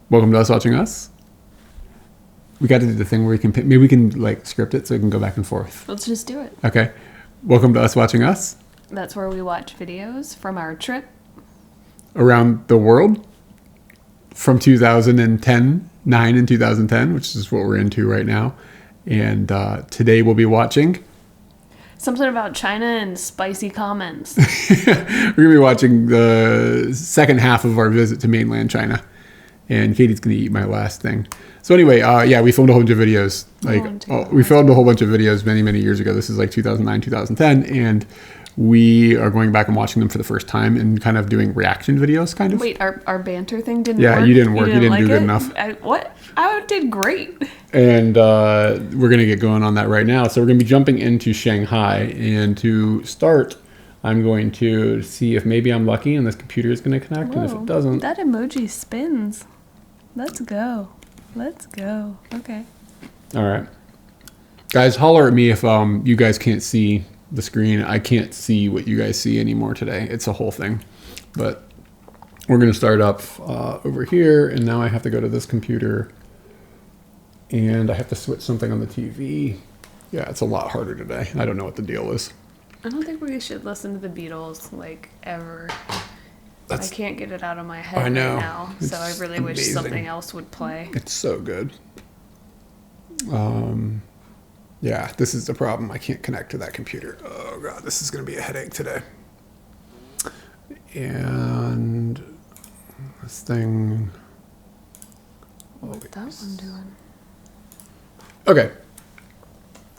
Welcome to Us Watching Us. We got to do the thing where maybe we can like script it so we can go back and forth. Let's just do it. Okay. Welcome to Us Watching Us. That's where we watch videos from our trip around the world from 9 and 2010, which is what we're into right now. And today we'll be watching something about China and spicy comments. We're going to be watching the second half of our visit to mainland China. And Katie's going to eat my last thing. So anyway, we filmed a whole bunch of videos. We filmed a whole bunch of videos many, many years ago. This is like 2009, 2010. And we are going back and watching them for the first time and kind of doing reaction videos, kind of. Wait, our banter thing didn't work? Yeah, you didn't work. You didn't do good enough. What? I did great. And we're going to get going on that right now. So we're going to be jumping into Shanghai. And to start, I'm going to see if maybe I'm lucky and this computer is going to connect. Whoa, and if it doesn't... That emoji spins. Let's go. Okay. All right. Guys, holler at me if you guys can't see the screen. I can't see what you guys see anymore today. It's a whole thing. But we're going to start up over here. And now I have to go to this computer. And I have to switch something on the TV. Yeah, it's a lot harder today. I don't know what the deal is. I don't think we should listen to the Beatles, like, ever. I can't get it out of my head right now. So I really wish something else would play. It's so good. Yeah, this is the problem. I can't connect to that computer. Oh, God, this is going to be a headache today. And this thing... What's that one doing? Okay.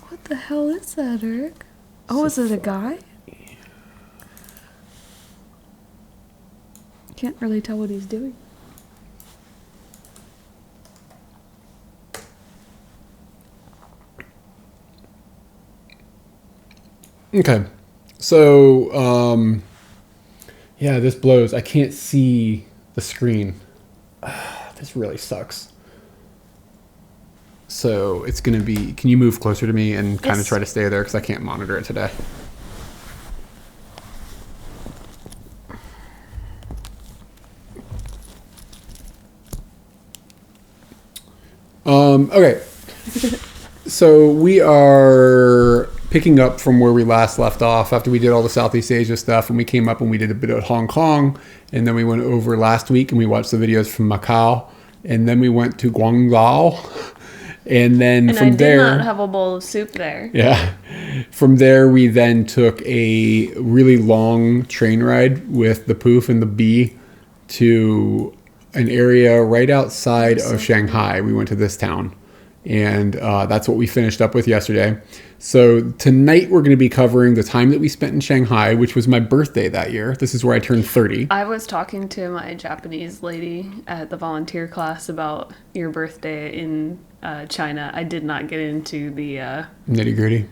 What the hell is that, Eric? Oh, is it a guy? Can't really tell what he's doing. Okay. So, yeah, this blows. I can't see the screen. This really sucks. So it's going to be... Can you move closer to me and kind of try to stay there? Because I can't monitor it today. Okay. So we are picking up from where we last left off after we did all the Southeast Asia stuff, and we came up and we did a bit of Hong Kong, and then we went over last week and we watched the videos from Macau, and then we went to Guangzhou, and then from there... And I did not have a bowl of soup there. Yeah. From there, we then took a really long train ride with the Poof and the Bee to an area right outside of Shanghai. We went to this town, and that's what we finished up with yesterday. So tonight we're going to be covering the time that we spent in Shanghai, which was my birthday that year. This is where I turned 30. I was talking to my Japanese lady at the volunteer class about your birthday in China. I did not get into the nitty gritty.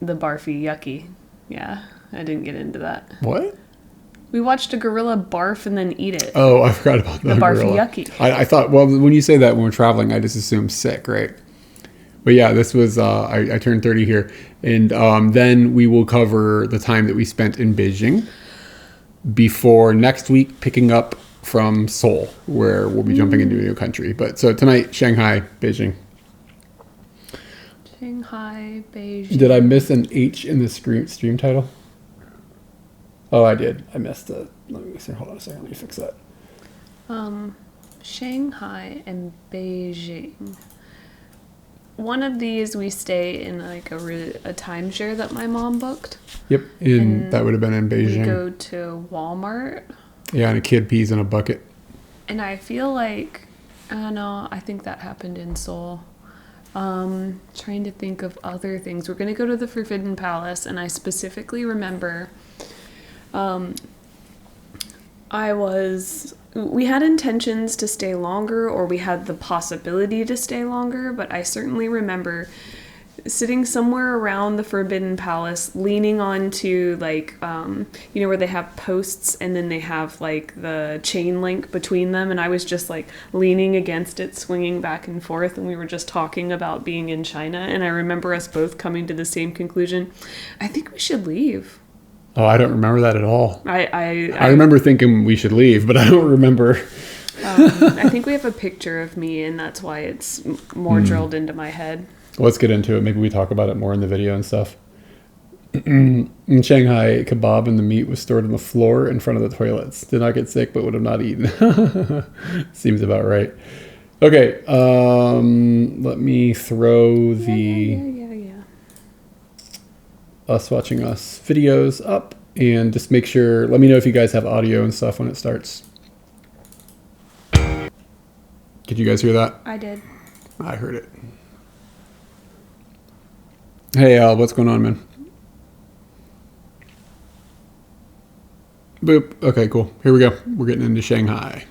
The barfy yucky. Yeah, I didn't get into that. What? We watched a gorilla barf and then eat it. Oh, I forgot about that. The barfy yucky. I thought, well, when you say that when we're traveling, I just assume sick, right? But yeah, this was, I turned 30 here. And then we will cover the time that we spent in Beijing before next week picking up from Seoul, where we'll be jumping into a new country. But so tonight, Shanghai, Beijing. Shanghai, Beijing. Did I miss an H in the stream title? Oh, I did. I missed it. Let me see. Hold on a second. Let me fix that. Shanghai and Beijing. One of these we stay in like a timeshare that my mom booked. Yep, and that would have been in Beijing. We go to Walmart. Yeah, and a kid pees in a bucket. And I feel like, I don't know, I think that happened in Seoul. Trying to think of other things. We're going to go to the Forbidden Palace, and I specifically remember we had intentions to stay longer, or we had the possibility to stay longer, but I certainly remember sitting somewhere around the Forbidden Palace, leaning onto like, where they have posts and then they have like the chain link between them. And I was just like leaning against it, swinging back and forth. And we were just talking about being in China. And I remember us both coming to the same conclusion. I think we should leave. Oh, I don't remember that at all. I remember thinking we should leave, but I don't remember. I think we have a picture of me, and that's why it's more drilled into my head. Let's get into it. Maybe we talk about it more in the video and stuff. In Shanghai, kebab and the meat was stored on the floor in front of the toilets. Did not get sick, but would have not eaten. Seems about right. Okay, let me throw the us watching us videos up, and just make sure, let me know if you guys have audio and stuff when it starts. Did you guys hear that? I did. I heard it. Hey Al, what's going on, man? Boop. Okay, cool. Here we go. We're getting into Shanghai.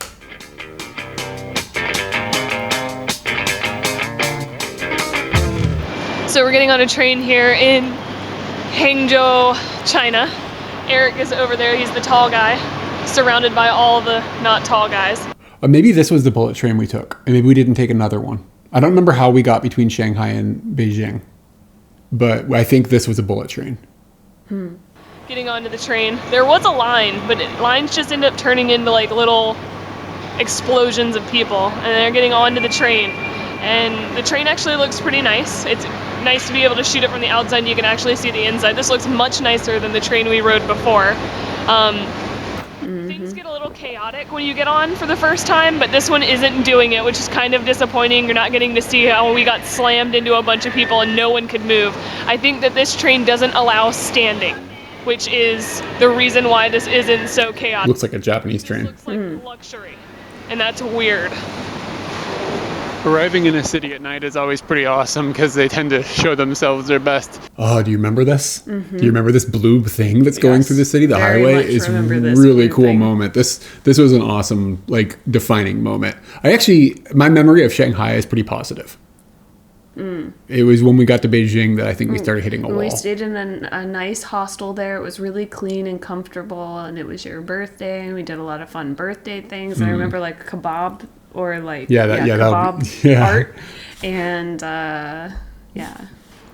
So we're getting on a train here in Hangzhou, China. Eric is over there. He's the tall guy, surrounded by all the not tall guys. Maybe this was the bullet train we took, and maybe we didn't take another one. I don't remember how we got between Shanghai and Beijing, but I think this was a bullet train. Getting onto the train, there was a line, but lines just end up turning into like little explosions of people, and they're getting onto the train. And the train actually looks pretty nice. It's nice to be able to shoot it from the outside and you can actually see the inside. This looks much nicer than the train we rode before. Things get a little chaotic when you get on for the first time, but this one isn't doing it, which is kind of disappointing. You're not getting to see how we got slammed into a bunch of people and no one could move. I think that this train doesn't allow standing, which is the reason why this isn't so chaotic. Looks like a Japanese train. This looks like luxury, and that's weird. Arriving in a city at night is always pretty awesome because they tend to show themselves their best. Oh, do you remember this? Do you remember this blue thing that's going through the city? The Very highway much is remember this really blue cool thing. moment. This was an awesome, like, defining moment. My memory of Shanghai is pretty positive. It was when we got to Beijing that I think we started hitting a wall. We stayed in a nice hostel there. It was really clean and comfortable, and it was your birthday, and we did a lot of fun birthday things. I remember like kebab or like kebab art, and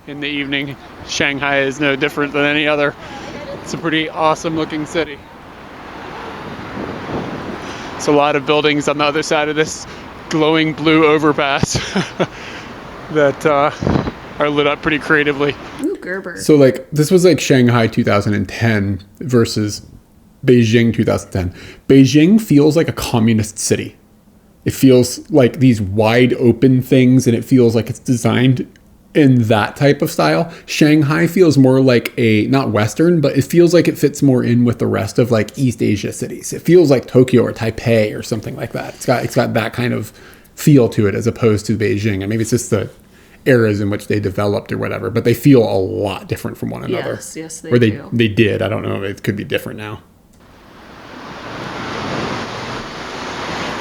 In the evening, Shanghai is no different than any other. It's a pretty awesome looking city. It's a lot of buildings on the other side of this glowing blue overpass that are lit up pretty creatively. Ooh, Gerber. So, like, this was like Shanghai 2010 versus Beijing 2010. Beijing feels like a communist city. It feels like these wide open things, and it feels like it's designed in that type of style. Shanghai feels more like not Western, but it feels like it fits more in with the rest of like East Asia cities. It feels like Tokyo or Taipei or something like that. It's got that kind of feel to it as opposed to Beijing. And maybe it's just the eras in which they developed or whatever, but they feel a lot different from one another. Yes, they or do. They did. I don't know. It could be different now.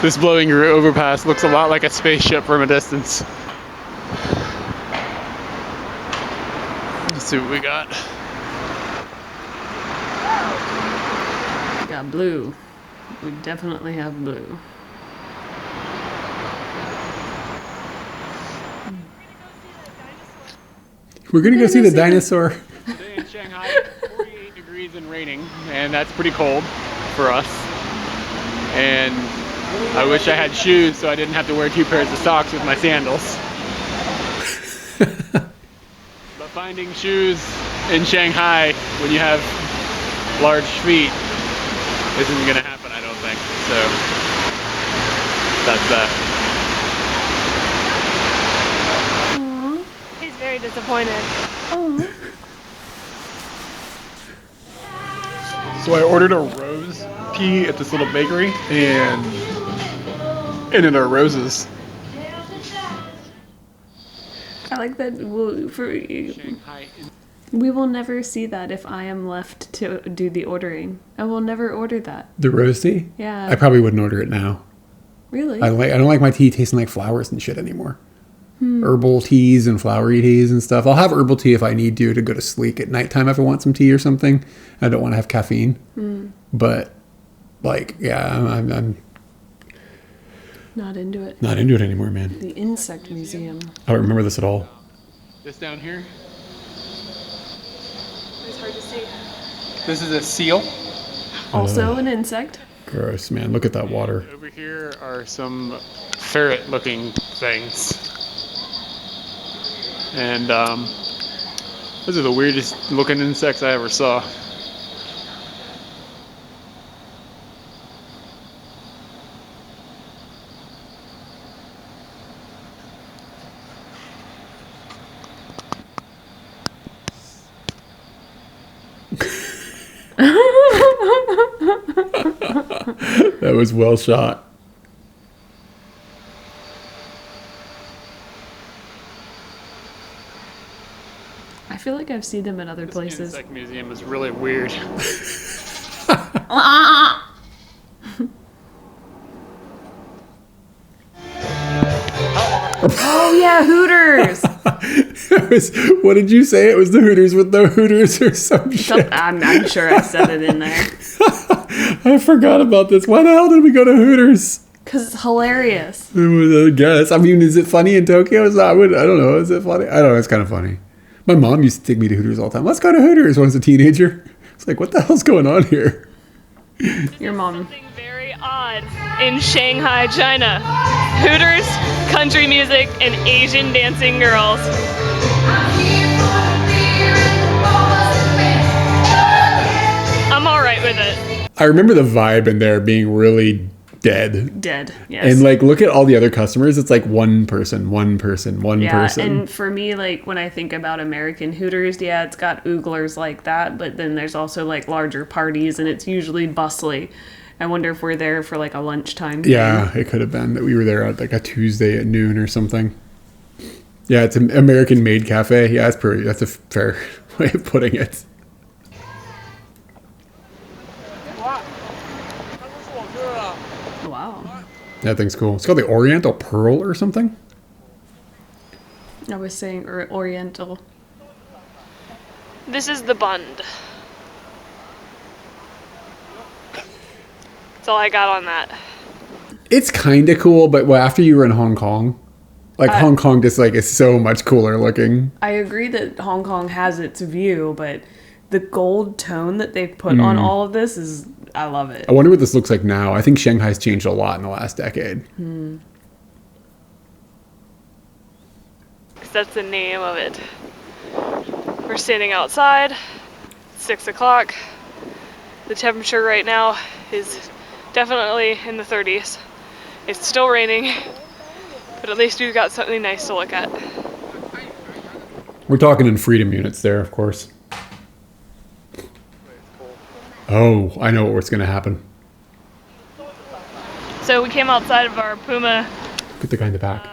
This blowing overpass looks a lot like a spaceship from a distance. Let's see what we got. We got blue. We definitely have blue. We're going to go see the dinosaur. Today in Shanghai, 48 degrees and raining, and that's pretty cold for us. And I wish I had shoes so I didn't have to wear 2 pairs of socks with my sandals. But finding shoes in Shanghai when you have large feet isn't going to happen, I don't think. So that's that. He's very disappointed. So I ordered a rose tea at this little bakery, and it are roses. I like that. We will never see that if I am left to do the ordering. I will never order that. The rose tea? Yeah. I probably wouldn't order it now. Really? I don't like my tea tasting like flowers and shit anymore. Herbal teas and flowery teas and stuff. I'll have herbal tea if I need to go to sleep at nighttime if I want some tea or something. I don't want to have caffeine. But, like, yeah, I'm not into it. not into it anymore, man. The insect museum. I don't remember this at all. This down here, It's hard to see. this is a seal. Also an insect. Gross, man. Look at that water. Over here are some ferret-looking things. And those are the weirdest looking insects I ever saw. That was well shot. I feel like I've seen them in other This places. insect museum is really weird. Oh yeah, Hooters. What did you say? It was the Hooters with no Hooters or some shit. I'm sure I said it in there. I forgot about this. Why the hell did we go to Hooters? Because it's hilarious. I guess. I mean, is it funny in Tokyo? I don't know. Is it funny? I don't know. It's kind of funny. My mom used to take me to Hooters all the time. Let's go to Hooters when I was a teenager. It's like, what the hell's going on here? Your mom. Something very odd in Shanghai, China. Hooters, country music, and Asian dancing girls. I'm alright with it. I remember the vibe in there being really dead. Dead, yes. And like, look at all the other customers. It's like one person, one person, one person. And for me, like, when I think about American Hooters, yeah, it's got ooglers like that, but then there's also like larger parties and it's usually bustly. I wonder if we're there for like a lunchtime thing. Yeah, it could have been that we were there at like a Tuesday at noon or something. Yeah, it's an American made cafe. Yeah, that's a fair way of putting it. Wow. That thing's cool. It's called the Oriental Pearl or something. I was saying Oriental. This is the Bund. That's all I got on that. It's kind of cool, but after you were in Hong Kong, like Hong Kong just like is so much cooler looking. I agree that Hong Kong has its view, but the gold tone that they've put on all of this is, I love it. I wonder what this looks like now. I think Shanghai's changed a lot in the last decade. 'Cause that's the name of it. We're standing outside. 6 o'clock. The temperature right now is definitely in the 30s. It's still raining, but at least we've got something nice to look at. We're talking in freedom units there, of course. Oh, I know what's going to happen. So we came outside of our Puma Get the guy in the back.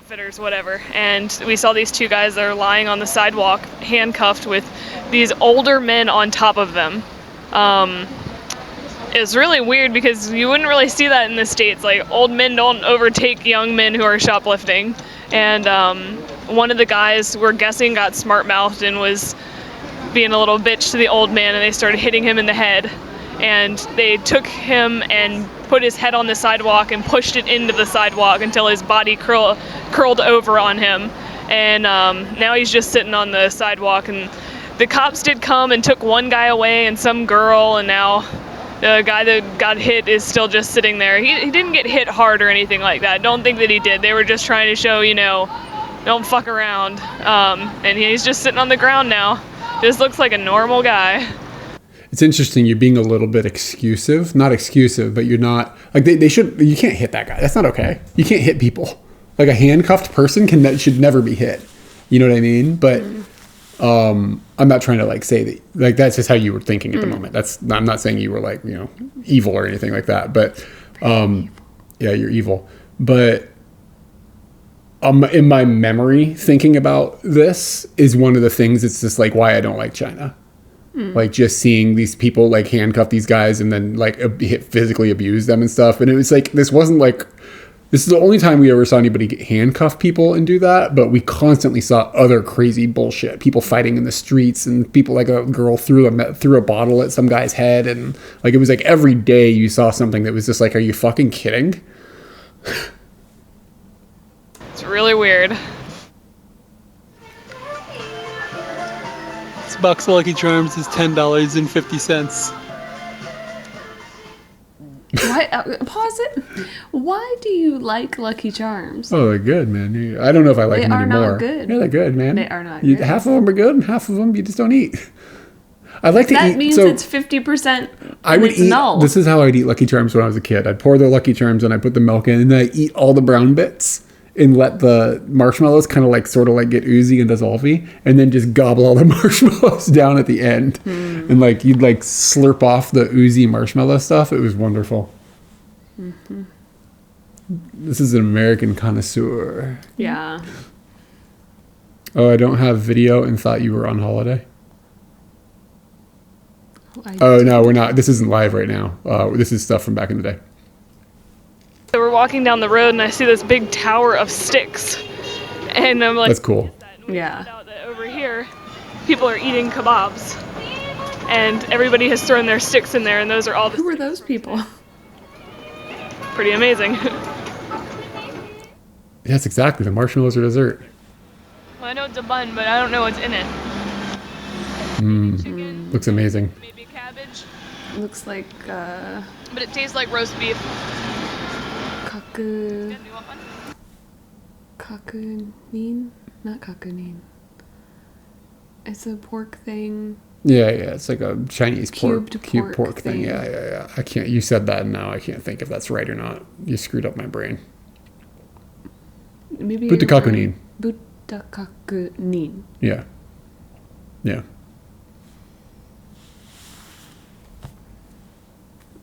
outfitters, whatever, and we saw these two guys that are lying on the sidewalk, handcuffed with these older men on top of them. It's really weird because you wouldn't really see that in the States. Like, old men don't overtake young men who are shoplifting. And one of the guys, we're guessing, got smart-mouthed and was being a little bitch to the old man, and they started hitting him in the head. And they took him and put his head on the sidewalk and pushed it into the sidewalk until his body curled over on him. And now he's just sitting on the sidewalk. And the cops did come and took one guy away and some girl, and now the guy that got hit is still just sitting there. He didn't get hit hard or anything like that. Don't think that he did. They were just trying to show, don't fuck around. And he's just sitting on the ground now. Just looks like a normal guy. It's interesting. You're being a little bit excusive. Not excusive, but you're not. Like, you can't hit that guy. That's not okay. You can't hit people. Like, a handcuffed person should never be hit. You know what I mean? But I'm not trying to, like, say that. Like, that's just how you were thinking at the moment. I'm not saying you were, like, evil or anything like that. But, yeah, you're evil. But in my memory, thinking about this is one of the things. It's just, like, why I don't like China. Like, just seeing these people like handcuff these guys and then like physically abuse them and stuff. And it was like, this is the only time we ever saw anybody handcuff people and do that. But we constantly saw other crazy bullshit, people fighting in the streets, and people, like a girl threw a bottle at some guy's head. And like, it was like every day you saw something that was just like, are you fucking kidding? It's really weird. Box of Lucky Charms is $10.50. Why? Pause it. Why do you like Lucky Charms? Oh, they're good, man. I don't know if I like them They are anymore. not good. Yeah, they're good, man. They are not good. Half of them are good, and half of them you just don't eat. I like to eat. That means so it's 50%. I would eat. null. This is how I'd eat Lucky Charms when I was a kid. I'd pour the Lucky Charms and I put the milk in, and then I eat all the brown bits and let the marshmallows kind of like sort of like get oozy and dissolvey, and then just gobble all the marshmallows down at the end, and like you'd like slurp off the oozy marshmallow stuff. It was wonderful. Mm-hmm. This is an American connoisseur. Yeah. Oh, I don't have video and thought you were on holiday. I Oh, no, we're not. This isn't live right now. This is stuff from back in the day. So we're walking down the road and I see this big tower of sticks. And I'm like, That's cool. Yeah. found out that over here, people are eating kebabs. And everybody has thrown their sticks in there, and those are all Who were those people? pretty amazing. Yes, exactly. The marshmallows are dessert. Well, I know it's a bun, but I don't know what's in it. Chicken, Looks amazing. maybe cabbage, Looks like but it tastes like roast beef. kaku. Do you want one? Kakunin? Not kakunin. It's a pork thing. Yeah, it's like a Chinese cube Cubed pork pork thing. thing. Yeah. I can't. You said that, and now I can't think if that's right or not. You screwed up my brain. Maybe Butakakunin. Butakakunin. Yeah.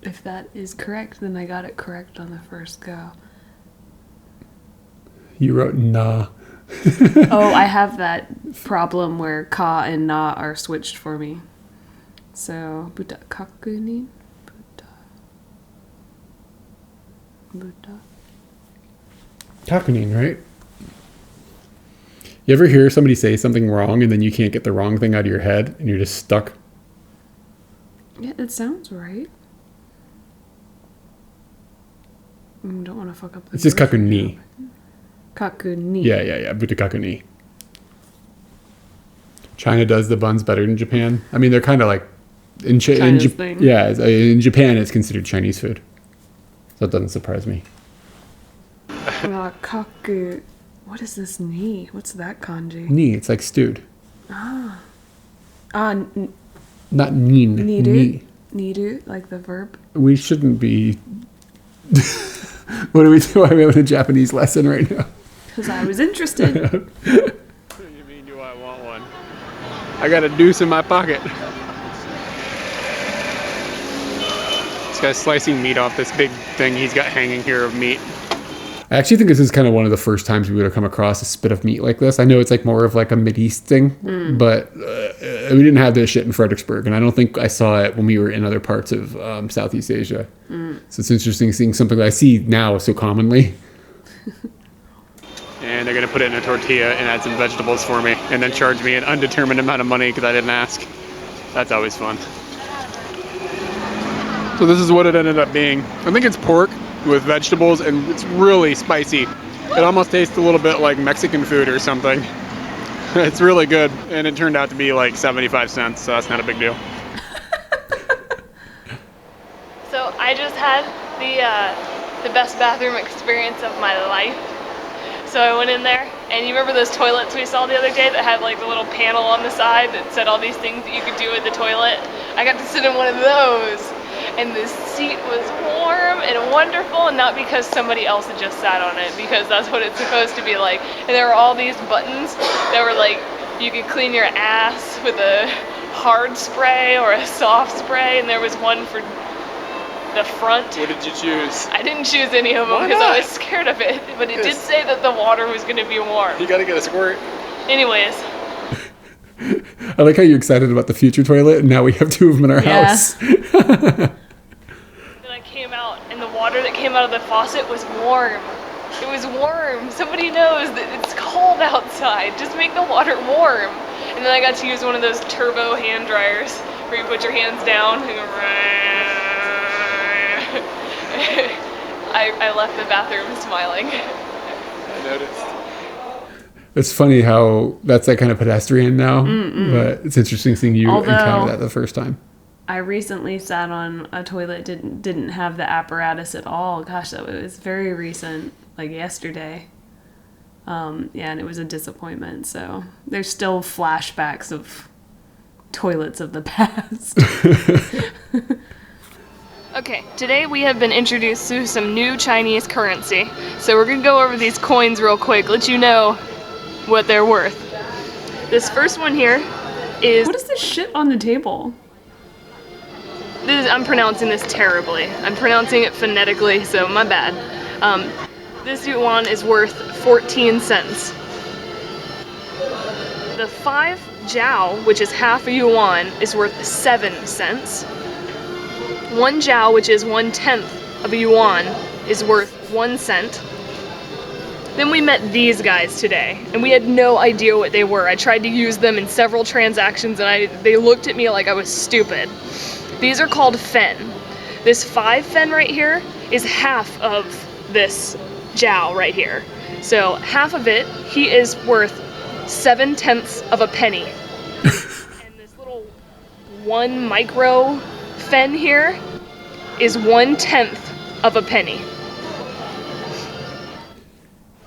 If that is correct, then I got it correct on the first go. You wrote nah. Oh, I have that problem where ka and na are switched for me. So, Butakakunin? Buddha. Kakunin, right? You ever hear somebody say something wrong and then you can't get the wrong thing out of your head and you're just stuck? Yeah, it sounds right. Don't want to fuck up the It's just word. kakuni. Kakuni. Yeah. Butakakuni. China does the buns better than Japan. I mean, they're kind of like China's thing. Yeah, in Japan it's considered Chinese food, so it doesn't surprise me. Kaku. What is this ni? What's that kanji? Ni, it's like stewed. N- Not nin. niru. Ni. Niru, like the verb. We shouldn't be. What do we do? I'm having a Japanese lesson right now. Because I was interested. What do you mean, do I want one? I got a deuce in my pocket. This guy's slicing meat off this big thing he's got hanging here of meat. I actually think this is kind of one of the first times we would have come across a spit of meat like this. I know it's like more of like a Mideast thing, but we didn't have this shit in Fredericksburg, and I don't think I saw it when we were in other parts of Southeast Asia. So it's interesting seeing something that I see now so commonly. And they're gonna put it in a tortilla and add some vegetables for me, and then charge me an undetermined amount of money because I didn't ask. That's always fun. So this is what it ended up being. I think it's pork with vegetables, and it's really spicy. It almost tastes a little bit like Mexican food or something. It's really good, and it turned out to be like 75 cents, so that's not a big deal. So I just had the best bathroom experience of my life. So I went in there, and you remember those toilets we saw the other day that had like the little panel on the side that said all these things that you could do with the toilet? I got to sit in one of those, and the seat was warm and wonderful, and not because somebody else had just sat on it, because that's what it's supposed to be like. And there were all these buttons that were like, you could clean your ass with a hard spray or a soft spray, and there was one for the front. What did you choose? I didn't choose any of them Why because I not? was scared of it, but it did say that the water was going to be warm. You gotta get a squirt. Anyways, I like how you're excited about the future toilet, and now we have two of them in our Yeah. house. then I came out, and the water that came out of the faucet was warm. It was warm. Somebody knows that it's cold outside. Just make the water warm. And then I got to use one of those turbo hand dryers where you put your hands down and I left the bathroom smiling. I noticed. It's funny how that's that kind of pedestrian now, but it's interesting seeing you Although- encounter that the first time. I recently sat on a toilet didn't have the apparatus at all. Gosh, that was very recent, like yesterday. Yeah, and it was a disappointment. So there's still flashbacks of toilets of the past. Okay, today we have been introduced to some new Chinese currency. So we're gonna go over these coins real quick, let you know what they're worth. This first one here is... What is this shit on the table? I'm pronouncing this terribly. I'm pronouncing it phonetically, so my bad. This yuan is worth 14 cents. The 5 jiao, which is half a yuan, is worth 7 cents. 1 jiao, which is 1/10 of a yuan, is worth 1 cent. Then we met these guys today, and we had no idea what they were. I tried to use them in several transactions, and they looked at me like I was stupid. These are called fen. This 5 fen right here is half of this jiao right here. So half of it, he is worth 7/10 of a penny. And this little 1 micro fen here is 1/10 of a penny.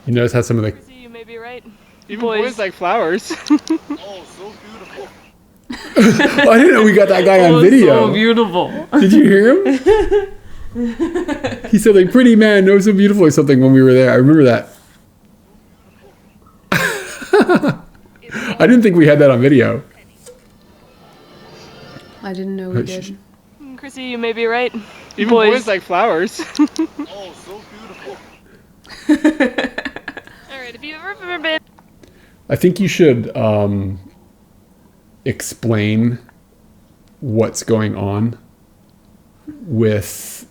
You notice how some of the... You may be right. Even boys like flowers. I didn't know we got that guy on video. So beautiful. Did you hear him? He said like, pretty man, no, so beautiful or something when we were there. I remember that. I didn't think we had that on video. I didn't know we did. Chrissy, you may be right. Even boys like flowers. Alright, if you've ever been... I think you should explain what's going on with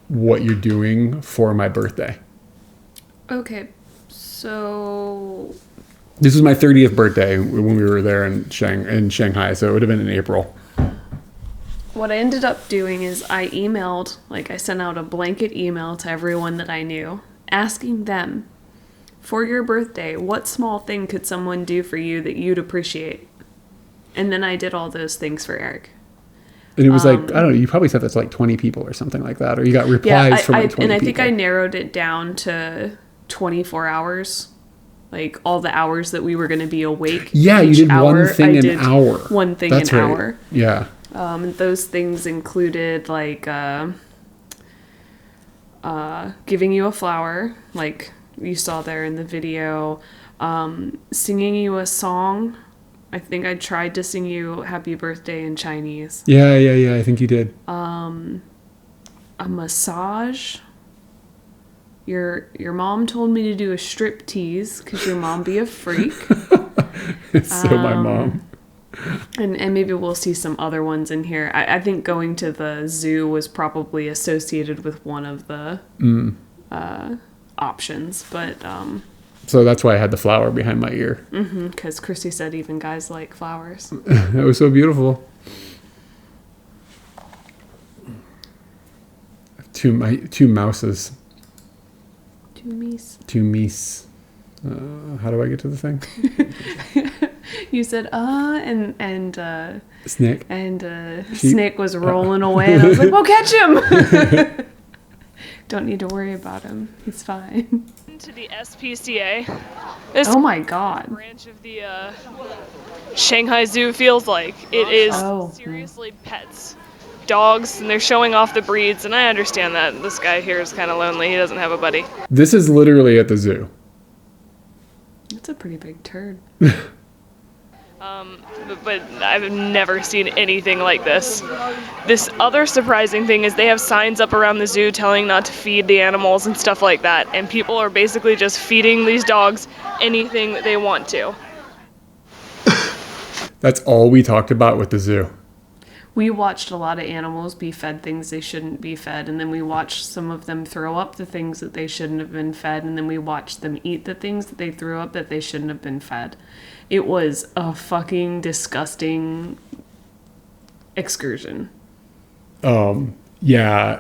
what you're doing for my birthday. Okay, so This was my 30th birthday when we were there in Shanghai, so it would have been in April. what I ended up doing is I sent out a blanket email to everyone that I knew, asking them, for your birthday, what small thing could someone do for you that you'd appreciate? And then I did all those things for Eric. And it was like, I don't know, you probably said that to like 20 people or something like that, or you got replies from like 20 and I people. think I narrowed it down to 24 hours. Like all the hours that we were going to be awake. Yeah, you Each did hour, one thing I an did hour. One thing That's an right. hour. Yeah. And those things included like giving you a flower, like you saw there in the video, singing you a song. I think I tried to sing you Happy Birthday in Chinese. Yeah, I think you did. A massage. Your mom told me to do a strip tease because your mom be a freak. So my mom. And maybe we'll see some other ones in here. I think going to the zoo was probably associated with one of the options, but So that's why I had the flower behind my ear. because Chrissy said even guys like flowers. That was so beautiful. Two mouses. Two meese. How do I get to the thing? You said and Snake. and Sheep. Snake was rolling away, and I was like, "Well, catch him." Don't need to worry about him. He's fine. To the SPCA. This Oh my god. branch of the Shanghai Zoo feels like. It is Oh. seriously pets. Dogs, and they're showing off the breeds, and I understand that. This guy here is kind of lonely. He doesn't have a buddy. This is literally at the zoo. That's a pretty big turd. But I've never seen anything like this. This other surprising thing is they have signs up around the zoo telling not to feed the animals and stuff like that, and people are basically just feeding these dogs anything that they want to. That's all we talked about with the zoo. We watched a lot of animals be fed things they shouldn't be fed, and then we watched some of them throw up the things that they shouldn't have been fed, and then we watched them eat the things that they threw up that they shouldn't have been fed. It was a fucking disgusting excursion. Yeah,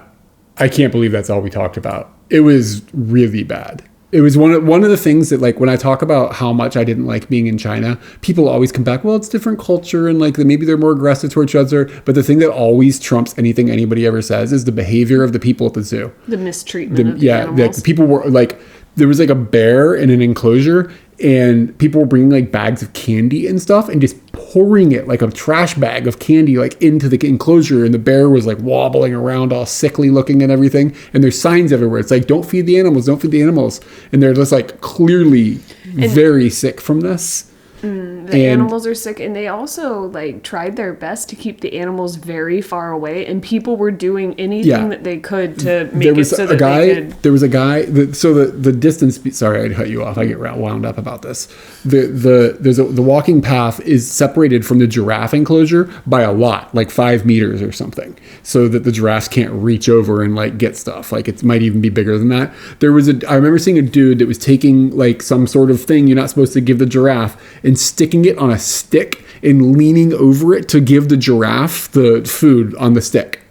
I can't believe that's all we talked about. It was really bad. It was one of the things that, like, when I talk about how much I didn't like being in China, people always come back, well, it's different culture and like maybe they're more aggressive towards each other. But the thing that always trumps anything anybody ever says is the behavior of the people at the zoo. The mistreatment of the animals. Yeah, the people were like, there was like a bear in an enclosure and people were bringing like bags of candy and stuff and just pouring it like a trash bag of candy like into the enclosure, and the bear was like wobbling around all sickly looking and everything, and there's signs everywhere. It's like, don't feed the animals, don't feed the animals, and they're just like clearly very sick from this. The animals are sick, and they also like tried their best to keep the animals very far away, and people were doing anything that they could to make it so that they could. There was a guy. So the distance. Sorry, I cut you off. I get wound up about this. The walking path is separated from the giraffe enclosure by a lot, like 5 meters or something, so that the giraffes can't reach over and like get stuff. Like it might even be bigger than that. I remember seeing a dude that was taking like some sort of thing you're not supposed to give the giraffe and sticking it on a stick and leaning over it to give the giraffe the food on the stick.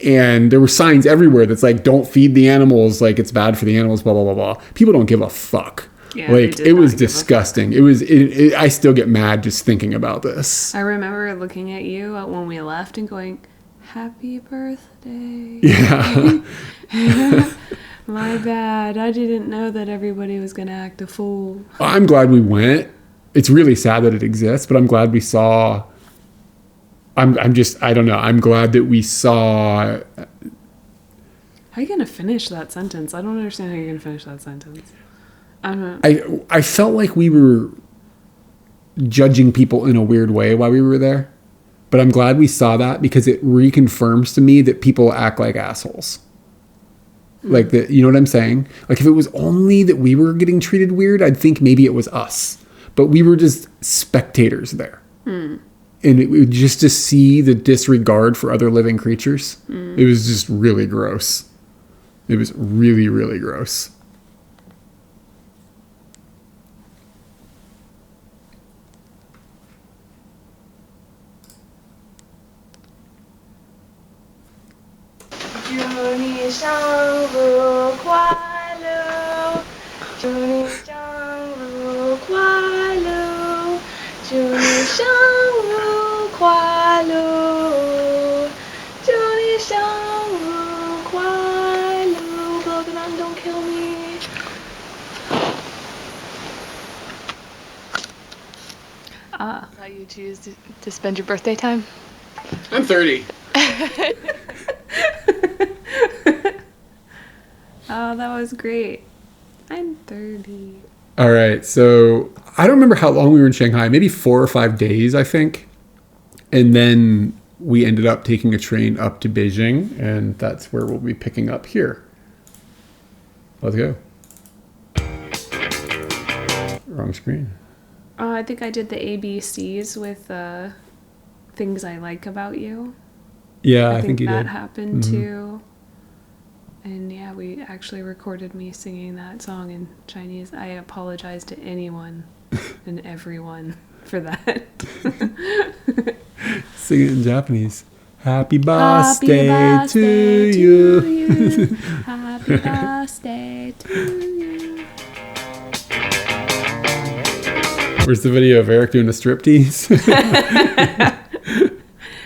And there were signs everywhere that's like, don't feed the animals, like it's bad for the animals, blah, blah, blah, blah. People don't give a fuck. Yeah, like it was disgusting. I still get mad just thinking about this. I remember looking at you when we left and going, happy birthday. Yeah. My bad. I didn't know that everybody was going to act a fool. I'm glad we went. It's really sad that it exists, but I'm glad we saw. I don't know. I'm glad that we saw. How are you going to finish that sentence? I don't understand how you're going to finish that sentence. I don't know. I felt like we were judging people in a weird way while we were there, but I'm glad we saw that because it reconfirms to me that people act like assholes. Like you know what I'm saying? Like if it was only that we were getting treated weird, I'd think maybe it was us. But we were just spectators there. And just to see the disregard for other living creatures, it was just really gross. It was really, really gross. Don't kill me. How you choose to spend your birthday time? I'm 30. Oh, that was great. I'm 30. All right. So I don't remember how long we were in Shanghai, maybe 4 or 5 days, I think. And then we ended up taking a train up to Beijing, and that's where we'll be picking up here. Let's go. Wrong screen. I think I did the ABCs with things I like about you. Yeah, I think you that did. happened too. And yeah, we actually recorded me singing that song in Chinese. I apologize to anyone and everyone for that. Sing it in Japanese. Happy birthday to you. Happy birthday to you. Where's the video of Eric doing a striptease?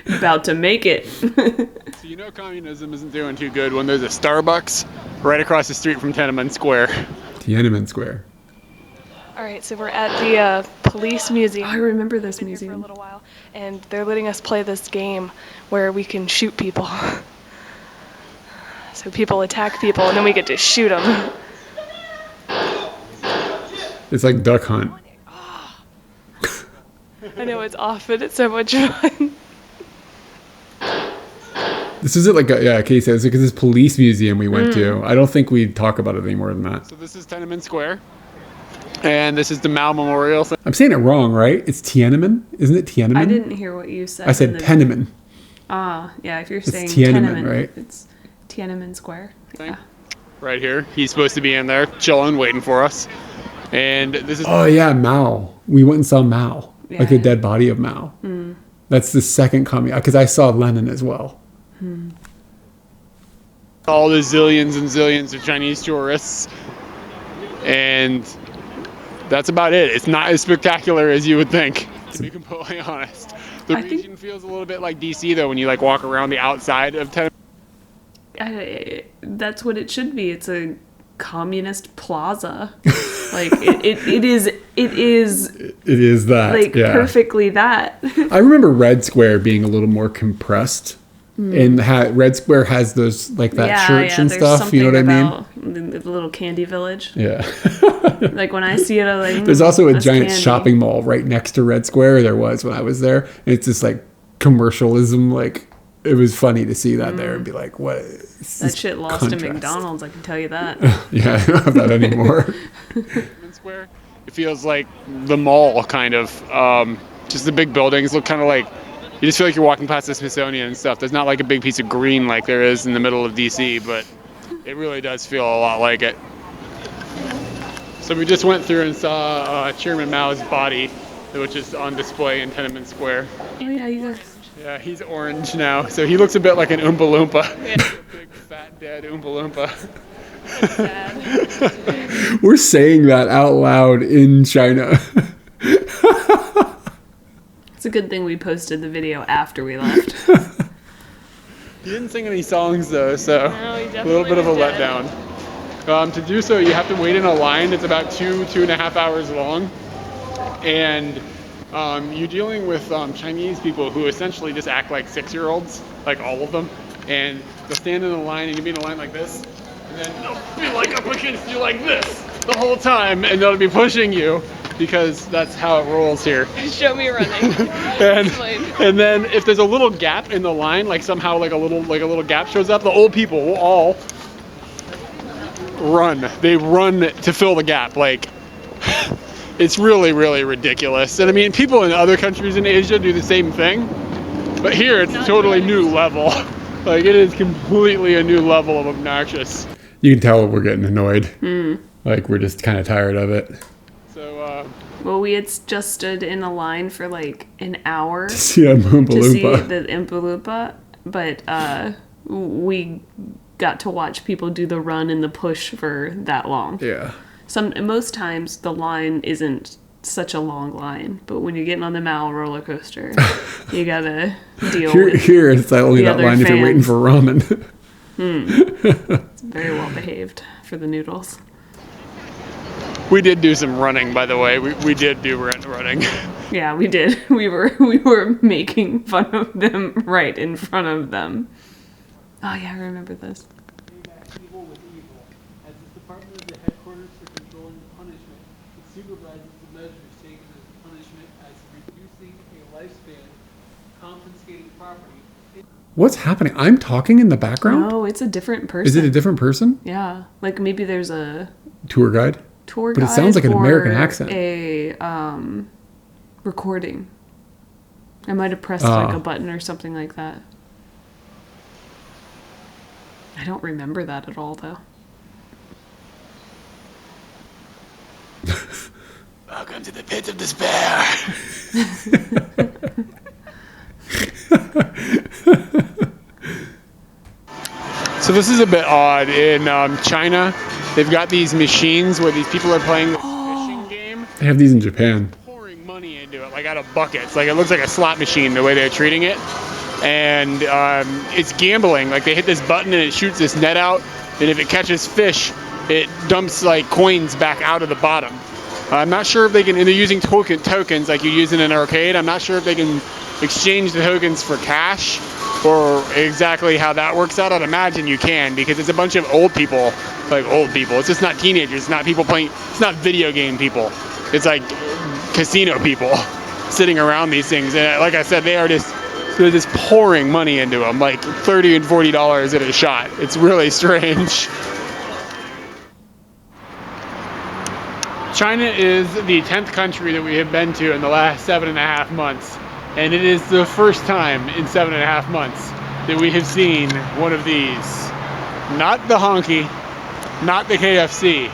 About to make it. So you know communism isn't doing too good when there's a Starbucks right across the street from Tiananmen Square. Tiananmen Square. All right, so we're at the police museum. I remember this Been here for a museum. little while, and they're letting us play this game where we can shoot people. So people attack people, and then we get to shoot them. It's like Duck Hunt. I know it's off, but it's so much fun. This isn't like Kay says, because this police museum we went to. I don't think we talk about it any more than that. So this is Tiananmen Square, and this is the Mao Memorial. I'm saying it wrong, right? It's Tiananmen, isn't it Tiananmen? I didn't hear what you said. I said Tiananmen. Ah, yeah, if you're saying Tiananmen, right? It's Tiananmen Square. Yeah. Right here. He's supposed to be in there, chilling, waiting for us. And this is Oh yeah, Mao. We went and saw Mao, like the Yeah. dead body of Mao. That's the second communist, because I saw Lenin as well. all the zillions and zillions of Chinese tourists and that's about it. It's not as spectacular as you would think, to be completely honest. The region feels a little bit like DC though when you like walk around the outside of Tenement. That's what it should be. It's a communist plaza. Like it is that, like yeah. perfectly that. I remember Red Square being a little more compressed. And Red Square has those, like, that church and stuff, you know what I mean? The little candy village. Yeah. Like, when I see it, I'm like, There's also a giant candy. shopping mall right next to Red Square. There was when I was there. And it's just, like, commercialism. Like, it was funny to see that there and be like, what is That shit lost to McDonald's, I can tell you that. Yeah, I don't have that anymore. Square, it feels like the mall, kind of. Just the big buildings look kind of like, you just feel like you're walking past the Smithsonian and stuff. There's not like a big piece of green like there is in the middle of DC, but it really does feel a lot like it. So we just went through and saw Chairman Mao's body, which is on display in Tiananmen Square. Oh yeah, you guys. Yeah, he's orange now, so he looks a bit like an Oompa Loompa. Yeah. A big, fat, dead Oompa Loompa. We're saying that out loud in China. It's a good thing we posted the video after we left. He didn't sing any songs though, so No, he a little bit of a definitely letdown. To do so, you have to wait in a line. It's about 2.5 hours long, and you're dealing with Chinese people who essentially just act like 6-year-olds, like all of them, and they'll stand in a line, and you'll be in a line like this, and then they'll be like up against you like this the whole time, and they'll be pushing you, because that's how it rolls here. Show me running. and then if there's a little gap in the line, like somehow like a little gap shows up, the old people will all run. They run to fill the gap. Like, it's really, really ridiculous. And I mean, people in other countries in Asia do the same thing, but here it's a totally new level. Like, it is completely a new level of obnoxious. You can tell we're getting annoyed. Like, we're just kind of tired of it. So, well, we had just stood in a line for like an hour To see a Oompa to see Loompa. the Oompa Loompa, but we got to watch people do the run and the push for that long. Yeah. Most times the line isn't such a long line, but when you're getting on the Mao roller coaster, you gotta deal with Here it's only the that other line if you're waiting fans. for ramen. It's very well behaved for the noodles. we did do some running, by the way. We did do running. Yeah, we did. We were making fun of them right in front of them. Oh yeah, I remember this. Evil with evil. As the department is the headquarters for controlling punishment, it supervises the measures taken as punishment as reducing a lifespan, confiscating property. What's happening? I'm talking in the background? No, it's a different person. Is it a different person? Yeah, like maybe there's a Tour guide? tour But guide it sounds like an or American accent. A recording. I might have pressed like a button or something like that. I don't remember that at all, though. Welcome to the pit of despair. So this is a bit odd. In China, they've got these machines where these people are playing this fishing game, They have these in Japan. pouring money into it, like out of buckets. Like, it looks like a slot machine the way they're treating it. And it's gambling. Like, they hit this button and it shoots this net out, and if it catches fish, it dumps like coins back out of the bottom. I'm not sure if they can, and they're using tokens like you use in an arcade. I'm not sure if they can exchange the tokens for cash or exactly how that works out. I'd imagine you can, because it's a bunch of old people, like old people. It's just not teenagers. It's not people playing, it's not video game people. It's like casino people sitting around these things. And like I said, they're just pouring money into them, like $30 and $40 at a shot. It's really strange. China is the 10th country that we have been to in the last 7.5 months. And it is the first time in 7.5 months that we have seen one of these. Not the honky, not the KFC,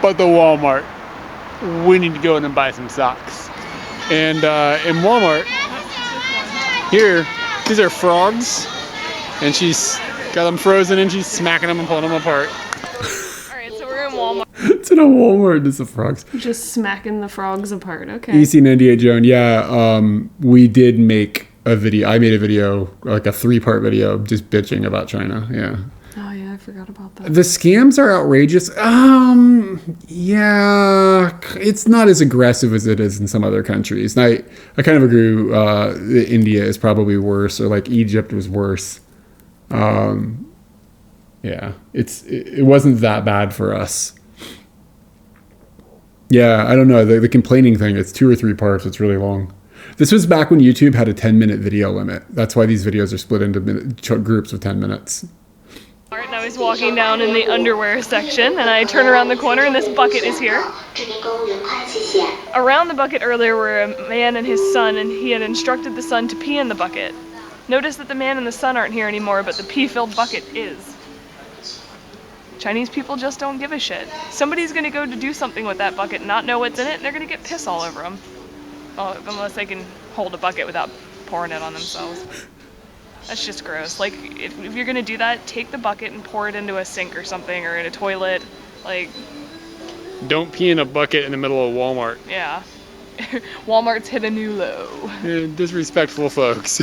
but the Walmart. We need to go in and buy some socks. And in Walmart, here, these are frogs, and she's Got them frozen and she's smacking them and pulling them apart. All right, so we're in Walmart. It's in a Walmart. It's the frogs. Just smacking the frogs apart. Okay. You seen India Joan? Yeah. We did make a video. I made a video, like a 3-part video, just bitching about China. Yeah. Oh yeah, I forgot about that. The scams are outrageous. Yeah, it's not as aggressive as it is in some other countries. And I kind of agree. That India is probably worse, or like Egypt was worse. Yeah, it wasn't that bad for us. Yeah, I don't know. The complaining thing, it's 2 or 3 parts. It's really long. This was back when YouTube had a 10-minute video limit. That's why these videos are split into groups of 10 minutes. And I was walking down in the underwear section, and I turn around the corner, and this bucket is here. Around the bucket earlier were a man and his son, and he had instructed the son to pee in the bucket. Notice that the man and the son aren't here anymore, but the pee-filled bucket is. Chinese people just don't give a shit. Somebody's gonna go to do something with that bucket, not know what's in it, and they're gonna get piss all over them. Well, unless they can hold a bucket without pouring it on themselves. That's just gross. Like, if you're gonna do that, take the bucket and pour it into a sink or something, or in a toilet. Like, Don't pee in a bucket in the middle of Walmart. yeah. Walmart's hit a new low. Disrespectful folks.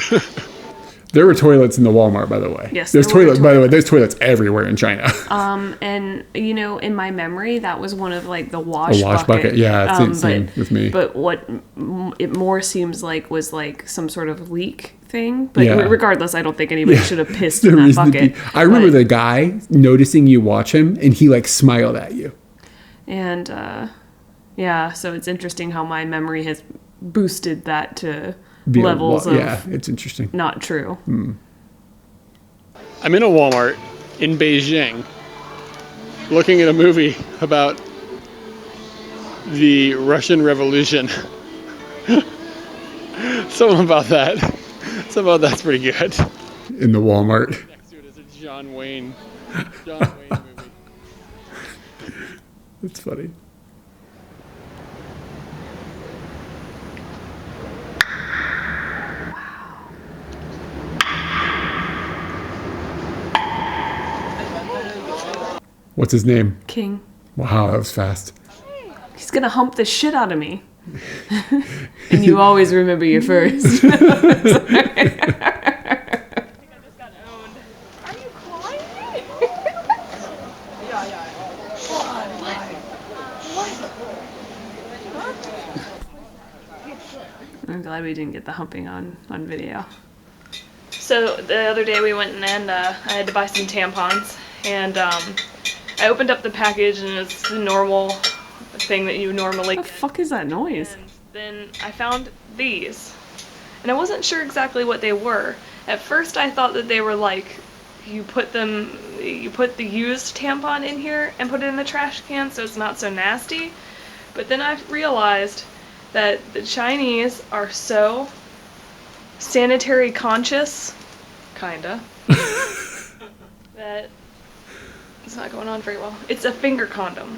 There were toilets in the Walmart, by the way. Yes, there's there were toilets. By the way, there's toilets everywhere in China. And you know, in my memory, that was one of like the wash bucket. Yeah, it's same with me. But what it more seems like was like some sort of leak thing. But Yeah. regardless, I don't think anybody should have pissed The in that reason to bucket. be- I remember But- the guy noticing you watch him, and he like smiled at you. And yeah, so it's interesting how my memory has boosted that to levels of Yeah, it's interesting. not true. I'm in a Walmart in Beijing looking at a movie about the Russian Revolution. Something about that's pretty good. In the Walmart. Next to it is a John Wayne movie. It's funny. What's his name? King. Wow, that was fast. He's gonna hump the shit out of me. And you always remember your first. I just got owned. Are you crying? I'm glad we didn't get the humping on video. So the other day we went and I had to buy some tampons, and I opened up the package, and it's the normal thing that you normally What the fuck is that noise? And then I found these, and I wasn't sure exactly what they were. At first I thought that they were like, you put the used tampon in here and put it in the trash can so it's not so nasty. But then I realized that the Chinese are so sanitary conscious, kinda, that it's not going on very well. It's a finger condom.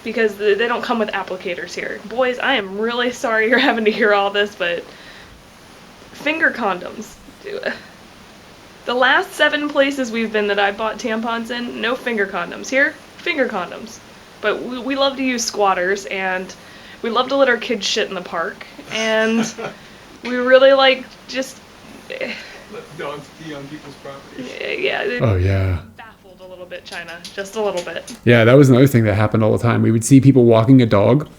Because they don't come with applicators here. Boys, I am really sorry you're having to hear all this, but finger condoms. The last 7 places we've been that I bought tampons in, no finger condoms. Here, finger condoms. But we love to use squatters, and we love to let our kids shit in the park, and we really like just... Let dogs pee on people's property. Yeah. Oh, yeah. Baffled a little bit, China. Just a little bit. Yeah, that was another thing that happened all the time. We would see people walking a dog.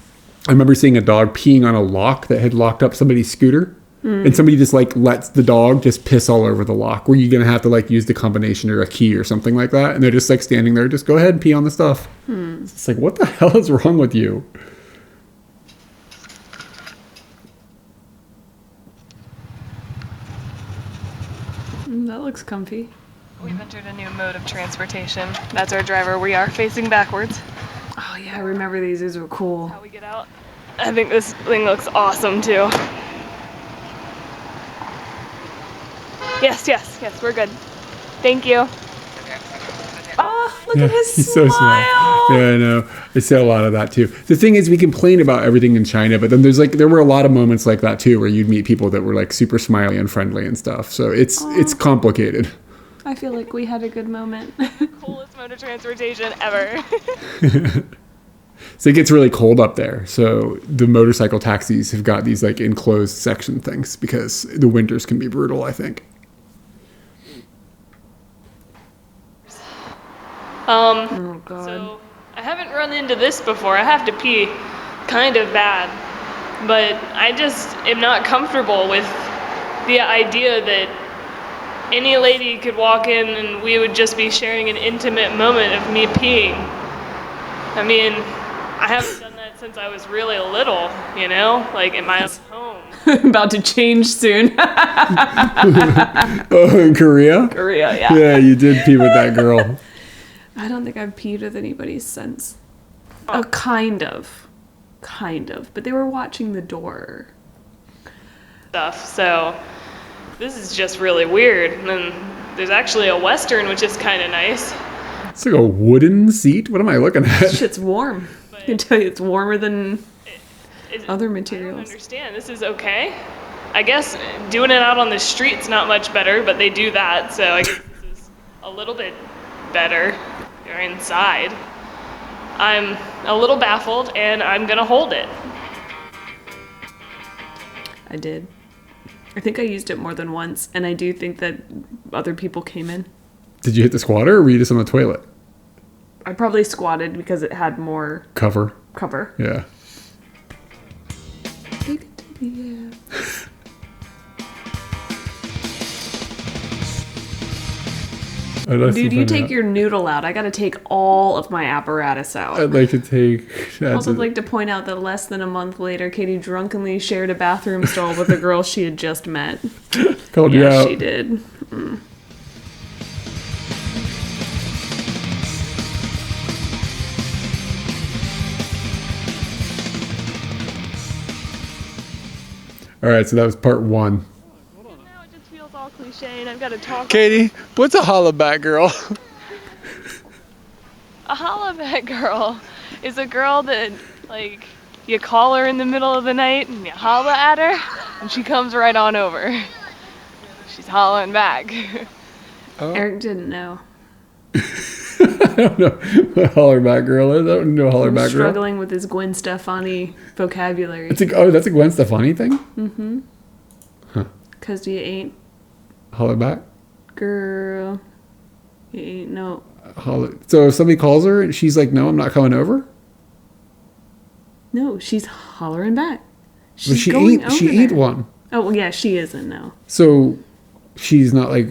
I remember seeing a dog peeing on a lock that had locked up somebody's scooter. And somebody just like lets the dog just piss all over the lock. Were you going to have to like use the combination or a key or something like that? And they're just like standing there, just go ahead and pee on the stuff. It's like, what the hell is wrong with you? That looks comfy. We've entered a new mode of transportation. That's our driver. We are facing backwards. Oh yeah, I remember these. These were cool. How we get out. I think this thing looks awesome too. Yes, we're good. Thank you. Oh, look at his He's smile. so small. Yeah, I know. I see a lot of that too. The thing is, we complain about everything in China, but then there were a lot of moments like that too, where you'd meet people that were like super smiley and friendly and stuff. So it's complicated. I feel like we had a good moment. Coolest mode of transportation ever. So it gets really cold up there. So the motorcycle taxis have got these like enclosed section things because the winters can be brutal, I think. Oh God. So I haven't run into this before. I have to pee kind of bad, but I just am not comfortable with the idea that any lady could walk in and we would just be sharing an intimate moment of me peeing. I mean, I haven't done that since I was really little, you know, like in my own home. About to change soon. Oh, in Korea? Korea, yeah. Yeah, you did pee with that girl. I don't think I've peed with anybody since. Oh, kind of. But they were watching the door. Stuff. So this is just really weird. And then there's actually a Western, which is kind of nice. It's like a wooden seat. What am I looking at? Shit's warm. I can tell you it's warmer than other I don't materials. understand. This is okay. I guess doing it out on the street's not much better, but they do that. So I guess this is a little bit better. You're inside. I'm a little baffled, and I'm gonna hold it. I did. I think I used it more than once, and I do think that other people came in. Did you hit the squatter or were you just on the toilet? I probably squatted because it had more Cover. cover. Yeah. Take it to the air. Dude, you take your noodle out. I gotta take all of my apparatus out. I'd like to take... I'd also like to point out that less than a month later, Katie drunkenly shared a bathroom stall with a girl she had just met. Called you Yeah, out. she did. Mm. All right, so that was part one. Now it just feels all cliche, and I've got to talk. Katie, what's a hollaback girl? A hollaback girl is a girl that, like, you call her in the middle of the night and you holla at her, and she comes right on over. She's hollering back. Eric didn't know. I don't know what Hollerback Girl is. I don't know Hollerback Girl. Struggling with his Gwen Stefani vocabulary. It's a, oh, that's a Gwen Stefani thing? Mm-hmm. Huh. Cause you ain't Hollerback? girl. You ain't no. So if somebody calls her and she's like, no, I'm not coming over? No, she's hollering back. But She's she going ain't, over she there. ain't one. Oh, well, yeah, she isn't, no. So she's not like...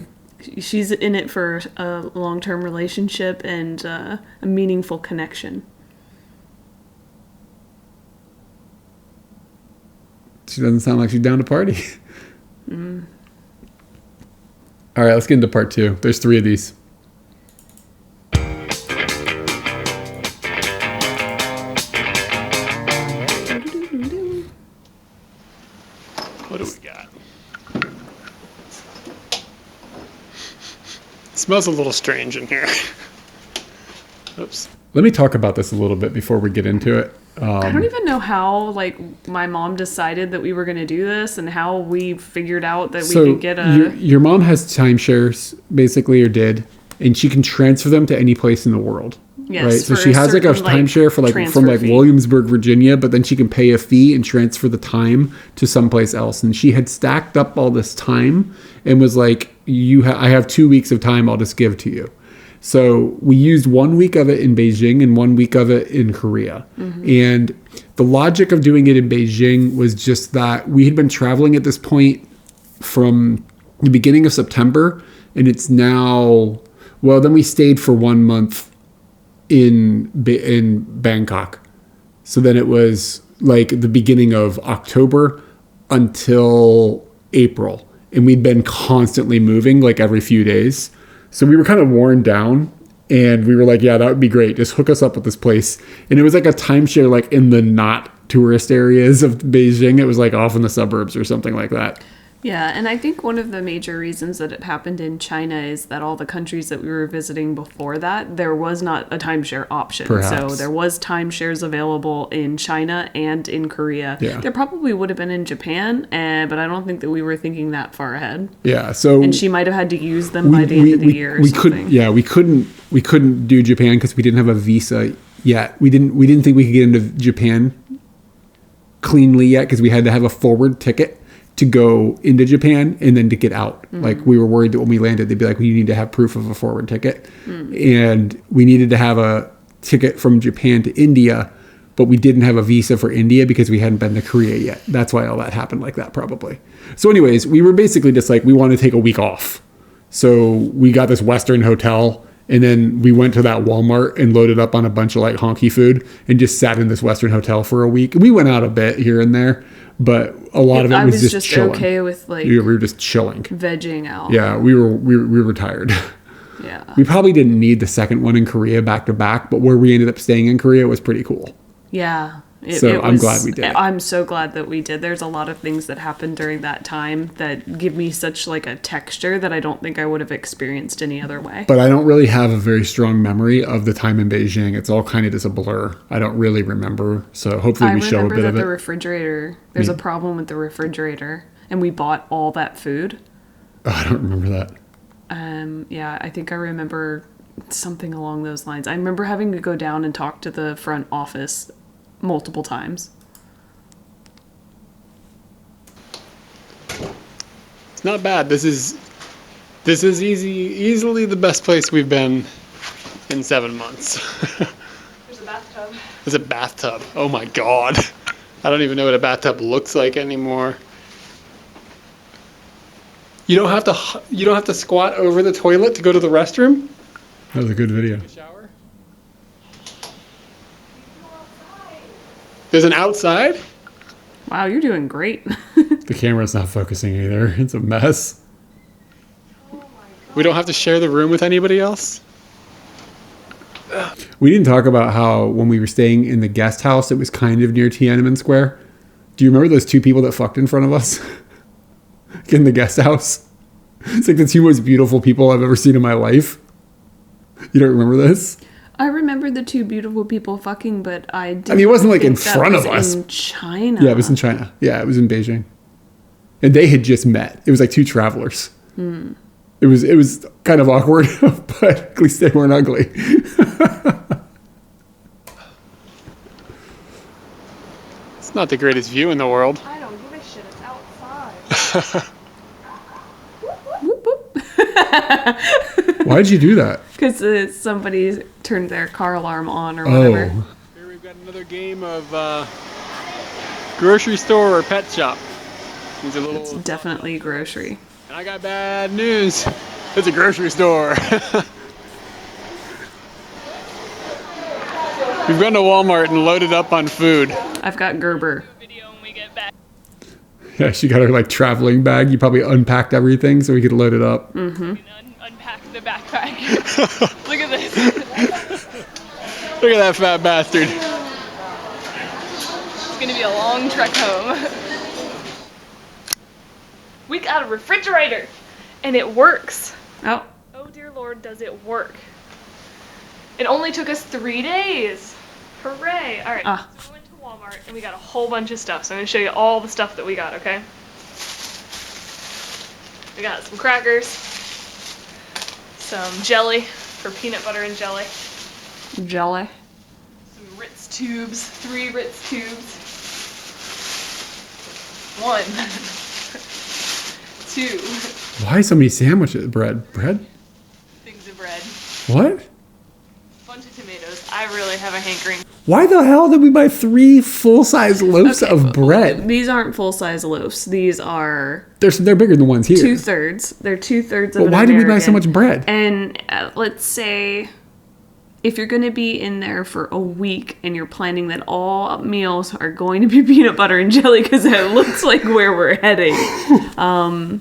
She's in it for a long-term relationship and a meaningful connection. She doesn't sound like she's down to party. All right, let's get into part two. There's 3 of these. What do we got? It smells a little strange in here. Oops. Let me talk about this a little bit before we get into it. I don't even know how, like, my mom decided that we were going to do this and how we figured out that we could get a... Your mom has timeshares, basically, or did, and she can transfer them to any place in the world. Yes, right? So for she has like a certain, like, timeshare for like transfer from like fee. Williamsburg, Virginia, but then she can pay a fee and transfer the time to someplace else. And she had stacked up all this time and was like, I have 2 weeks of time I'll just give to you. So we used 1 week of it in Beijing and 1 week of it in Korea. Mm-hmm. And the logic of doing it in Beijing was just that we had been traveling at this point from the beginning of September, and it's now, well, then we stayed for 1 month in Bangkok. So then it was like the beginning of October until April. And we'd been constantly moving like every few days. So we were kind of worn down, and we were like, yeah, that would be great. Just hook us up with this place. And it was like a timeshare, like in the not tourist areas of Beijing. It was like off in the suburbs or something like that. Yeah, and I think one of the major reasons that it happened in China is that all the countries that we were visiting before that, there was not a timeshare option. Perhaps. So there was timeshares available in China and in Korea. Yeah. There probably would have been in Japan, but I don't think that we were thinking that far ahead. Yeah, so And she might have had to use them by the end of the year or something. we couldn't do Japan because we didn't have a visa yet. We didn't think we could get into Japan cleanly yet because we had to have a forward ticket to go into Japan and then to get out. Like we were worried that when we landed, they'd be like, well, you need to have proof of a forward ticket. And we needed to have a ticket from Japan to India, but we didn't have a visa for India because we hadn't been to Korea yet. That's why all that happened like that probably. So anyways, we were basically just like, we want to take a week off. So we got this Western hotel and then we went to that Walmart and loaded up on a bunch of like honky food and just sat in this Western hotel for a week. We went out a bit here and there, but a lot of it was just chilling. Okay with like We were just chilling. vegging out. Yeah, we were tired. Yeah. We probably didn't need the second one in Korea back to back, but where we ended up staying in Korea was pretty cool. Yeah. I'm glad we did. I'm so glad that we did. There's a lot of things that happened during that time that give me such like a texture that I don't think I would have experienced any other way. But I don't really have a very strong memory of the time in Beijing. It's all kind of just a blur. I don't really remember. So hopefully we show a bit of the it. refrigerator, there's a problem with the refrigerator and we bought all that food. Oh, I don't remember that. Yeah, I think I remember something along those lines. I remember having to go down and talk to the front office multiple times. It's not bad. This is easily the best place we've been in 7 months. There's a bathtub. There's a bathtub. Oh my god. I don't even know what a bathtub looks like anymore. You don't have to squat over the toilet to go to the restroom? That was a good video. Shower? There's an outside? Wow, you're doing great. The camera's not focusing either. It's a mess. We don't have to share the room with anybody else? We didn't talk about how when we were staying in the guest house, it was kind of near Tiananmen Square. Do you remember those two people that fucked in front of us in the guest house? It's like the two most beautiful people I've ever seen in my life. You don't remember this? I remember the two beautiful people fucking, but I didn't. I mean, it wasn't like in think that front was of us. In China. Yeah, it was in China. Yeah, it was in Beijing. And they had just met. It was like two travelers. It was kind of awkward, but at least they weren't ugly. It's not the greatest view in the world. I don't give a shit. It's outside. Whoop, whoop. Why'd you do that? Because somebody turned their car alarm on or whatever. Oh. Here we've got another game of grocery store or pet shop. These are little. It's definitely grocery. And I got bad news. It's a grocery store. We've gone to Walmart and loaded up on food. I've got Gerber. Video when we get back. Yeah, she got her like traveling bag. You probably unpacked everything so we could load it up. Unpack the backpack. Look at this. Look at that fat bastard. It's gonna be a long trek home. We got a refrigerator, and it works. Oh, Oh dear Lord, does it work? It only took us 3 days. Hooray! All right, Ah. so we went to Walmart and we got a whole bunch of stuff. So I'm gonna show you all the stuff that we got. Okay? We got some crackers, some jelly for peanut butter and jelly, jelly. some Ritz tubes, 3 Ritz tubes, 1, 2 Why so many sandwiches? Bread? things of bread, What? bunch of tomatoes. I really have a hankering. Why the hell did we buy 3 full-size loaves of bread? These aren't full-size loaves. These are They're bigger than the ones here. 2/3. They're 2/3 of But an why did we buy so American. much bread? And let's say if you're going to be in there for a week and you're planning that all meals are going to be peanut butter and jelly because it looks like where we're heading. I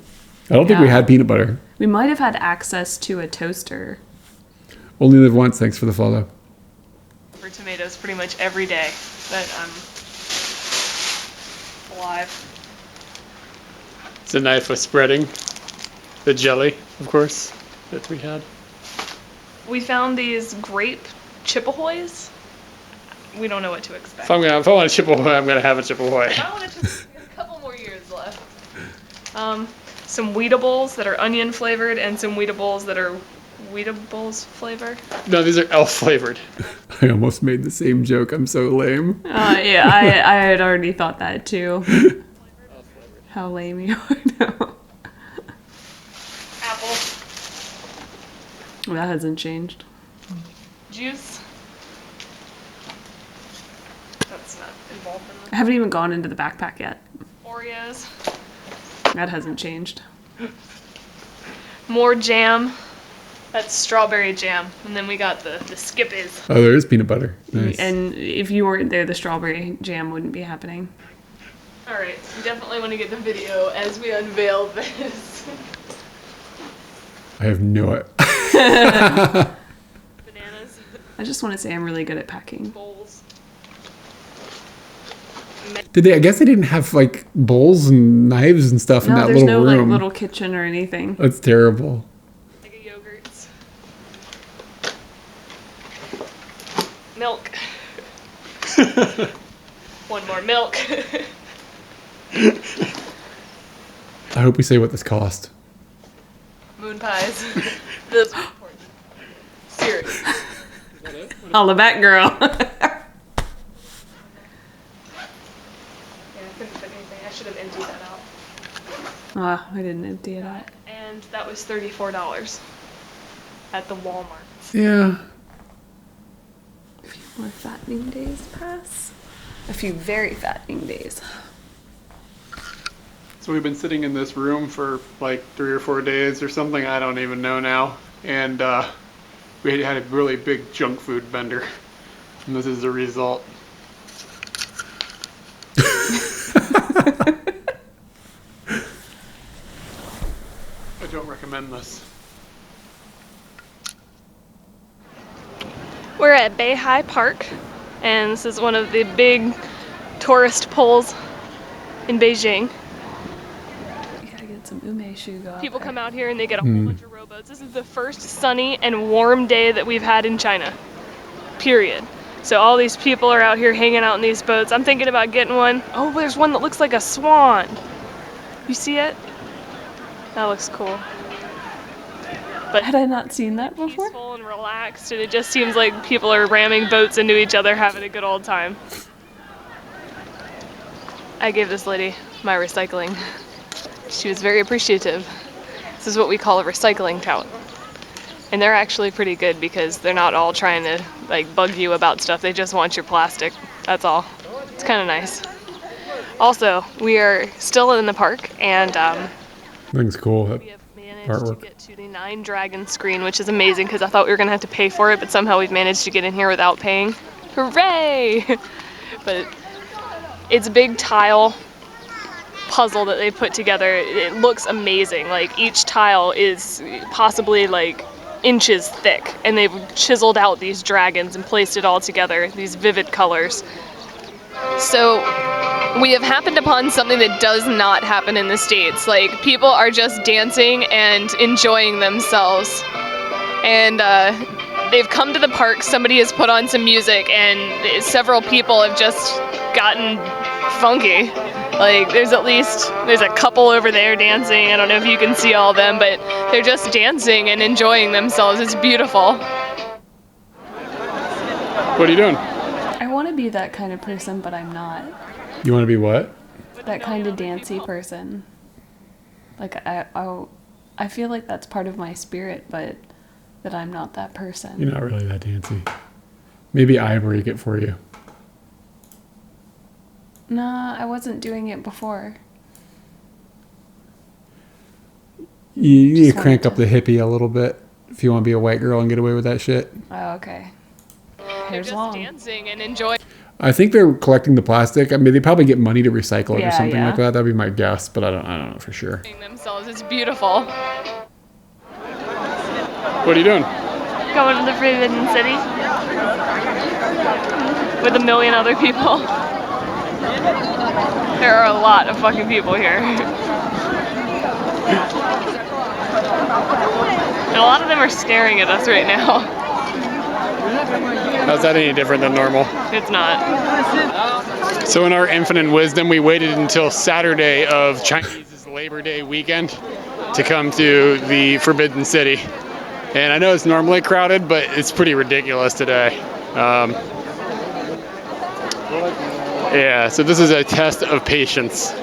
don't think we Yeah. had peanut butter. We might have had access to a toaster. Only live once. Thanks for the follow. For tomatoes pretty much every day that I'm alive. It's a knife for spreading the jelly, of course, that we had. We found these grape chippehoys. We don't know what to expect. If I want a chip ahoy, I'm gonna have a chip ahoy. I want to a couple more years left. Some Weedables that are onion flavored and some Weedables that are Weedables flavor. No, these are elf flavored. I almost made the same joke. I'm so lame. Yeah, I had already thought that too. How lame you are now. Apple That hasn't changed. juice. That's not involved in I haven't even gone into the backpack yet. Oreos. That hasn't changed. More jam. That's strawberry jam. And then we got the Skippies. Oh, there is peanut butter. Nice. And if you weren't there, the strawberry jam wouldn't be happening. Alright, we definitely want to get the video as we unveil this. I have no Bananas. I just want to say I'm really good at packing. Bowls. Did they? I guess they didn't have like bowls and knives and stuff in No, that there's little no room. like little kitchen or anything. That's terrible. Bag of yogurts. Milk. One more milk. I hope we say what this cost. Moon pies. Those are important. Serious. All the back girl. Yeah, I couldn't fit anything. I should have emptied that out. Ah, I didn't empty it out. And that was $34 at the Walmart. Yeah. A few more fattening days pass. A few very fattening days. So we've been sitting in this room for like 3 or 4 days or something. I don't even know now. And we had a really big junk food vendor. And this is the result. I don't recommend this. We're at Beihai Park, and this is one of the big tourist poles in Beijing. You gotta get some umeshu go. People come out here and they get a whole bunch of rowboats. This is the first sunny and warm day that we've had in China. Period. So all these people are out here hanging out in these boats. I'm thinking about getting one. Oh, there's one that looks like a swan. You see it? That looks cool. But Had I not seen that before? peaceful and relaxed, and it just seems like people are ramming boats into each other, having a good old time. I gave this lady my recycling. She was very appreciative. This is what we call a recycling tout. And they're actually pretty good because they're not all trying to like bug you about stuff. They just want your plastic. That's all. It's kind of nice. Also, we are still in the park, and Thing's cool. we have managed Artwork. to get to the 9 Dragon screen, which is amazing because I thought we were going to have to pay for it, but somehow we've managed to get in here without paying. Hooray! But it's a big tile puzzle that they put together. It looks amazing. Like each tile is possibly like inches thick, and they've chiseled out these dragons and placed it all together, these vivid colors. So we have happened upon something that does not happen in the States. Like, people are just dancing and enjoying themselves. And they've come to the park, somebody has put on some music, and several people have just gotten funky. Like, there's a couple over there dancing. I don't know if you can see all of them, but they're just dancing and enjoying themselves. It's beautiful. What are you doing? I want to be that kind of person, but I'm not. You want to be what? That kind of dancey person. Like, I feel like that's part of my spirit, but that I'm not that person. You're not really that dancey. Maybe I break it for you. Nah, I wasn't doing it before. You need to Just crank wanted up the hippie a little bit if you want to be a white girl and get away with that shit. Oh, okay. They're Hair's just long. dancing and enjoying I think they're collecting the plastic. I mean, they probably get money to recycle it or Yeah, something yeah. like that. That'd be my guess, but I don't know for sure. themselves. It's beautiful. What are you doing? Going to the Forbidden City with a million other people. There are a lot of fucking people here. And a lot of them are staring at us right now. How's that any different than normal? It's not. So in our infinite wisdom, we waited until Saturday of Chinese Labor Day weekend to come to the Forbidden City. And I know it's normally crowded, but it's pretty ridiculous today. Yeah, so this is a test of patience.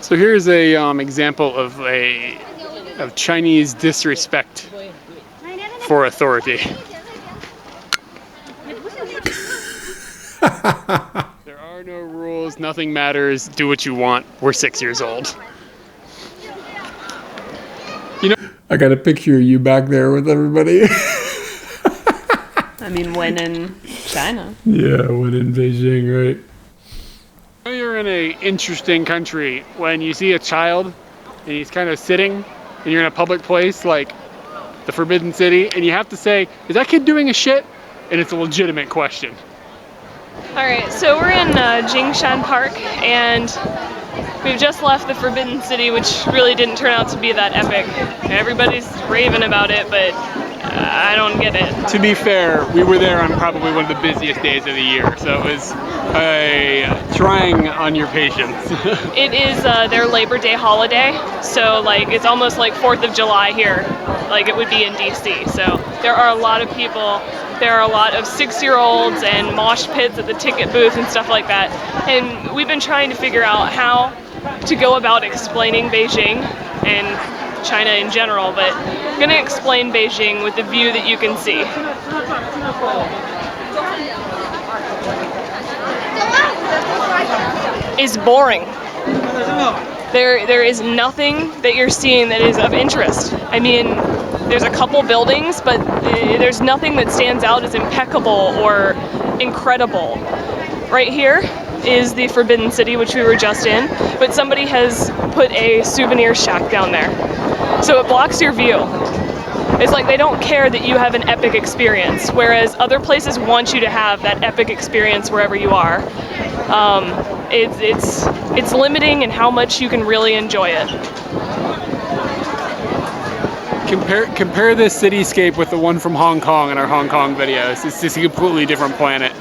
So here's a example of Chinese disrespect for authority. There are no rules, nothing matters, do what you want. We're 6 years old. You know, I got a picture of you back there with everybody. I mean, when in China. Yeah, when in Beijing, right? you're in an interesting country when you see a child and he's kind of sitting and you're in a public place like the Forbidden City and you have to say, is that kid doing a shit? And it's a legitimate question. All right, so we're in Jingshan Park, and we've just left the Forbidden City, which really didn't turn out to be that epic. Everybody's raving about it, but I don't get it. To be fair, we were there on probably one of the busiest days of the year, so it was trying on your patience. It is their Labor Day holiday, so like it's almost like 4th of July here, like it would be in DC. So there are a lot of people. There are a lot of 6-year-olds and mosh pits at the ticket booth and stuff like that. And we've been trying to figure out how to go about explaining Beijing and China in general, but I'm going to explain Beijing with the view that you can see. Is boring. There is nothing that you're seeing that is of interest. I mean, there's a couple buildings, but there's nothing that stands out as impeccable or incredible. Right here is the Forbidden City, which we were just in, but somebody has put a souvenir shack down there. So it blocks your view. It's like they don't care that you have an epic experience, whereas other places want you to have that epic experience wherever you are. It's limiting in how much you can really enjoy it. Compare this cityscape with the one from Hong Kong in our Hong Kong videos. It's just a completely different planet.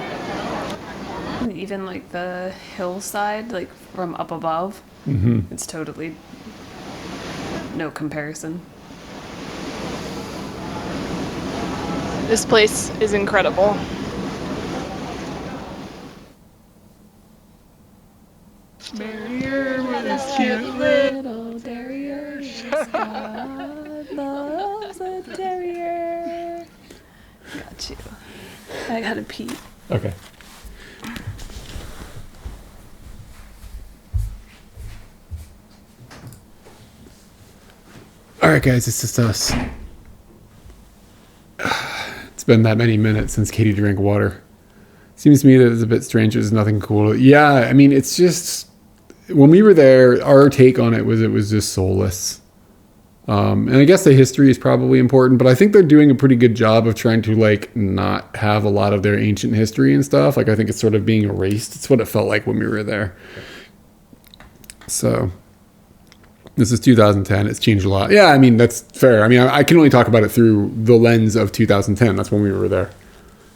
Even like the hillside, like from up above, it's totally no comparison. This place is incredible. Barrier with his cute Little terrier, God loves a terrier. Got you. I gotta pee. Okay. All right, guys, it's just us. It's been that many minutes since Katie drank water. Seems to me that it's a bit strange. There's nothing cool. Yeah, I mean, it's just when we were there, our take on it was just soulless. And I guess the history is probably important, but I think they're doing a pretty good job of trying to like not have a lot of their ancient history and stuff. Like I think it's sort of being erased. It's what it felt like when we were there. So this is 2010. It's changed a lot. Yeah, I mean, that's fair. I mean, I can only talk about it through the lens of 2010. That's when we were there.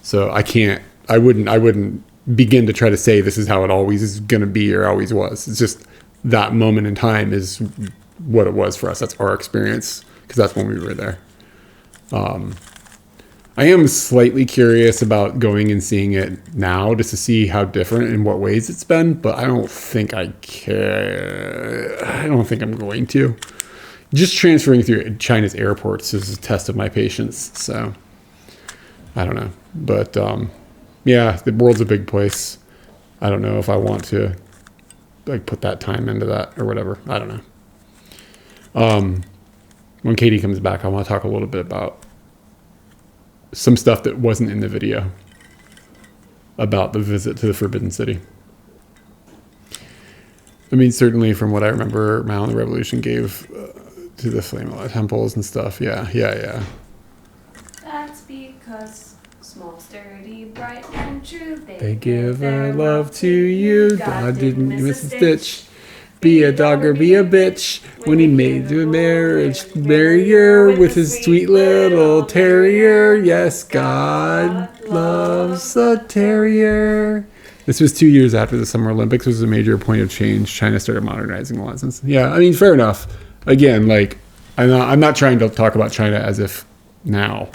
So I wouldn't begin to try to say this is how it always is going to be or always was. It's just that moment in time is what it was for us. That's our experience because that's when we were there. I am slightly curious about going and seeing it now just to see how different in what ways it's been, but I don't think I care. I don't think I'm going to. Just transferring through China's airports is a test of my patience. So I don't know, but yeah, the world's a big place. I don't know if I want to like put that time into that or whatever. I don't know. When Katie comes back, I want to talk a little bit about some stuff that wasn't in the video about the visit to the Forbidden City. I mean, certainly from what I remember, Mao and the Revolution gave to the Flame of temples and stuff. Yeah. That's because small, sturdy, bright, and true. They give their love to you. God didn't miss a stitch. be a dog or be a bitch. When he made the marriage barrier with his sweet little terrier. Yes, God loves a terrier. This was 2 years after the Summer Olympics was a major point of change. China started modernizing the lessons. Yeah, I mean, fair enough. Again, like, I'm not trying to talk about China as if now.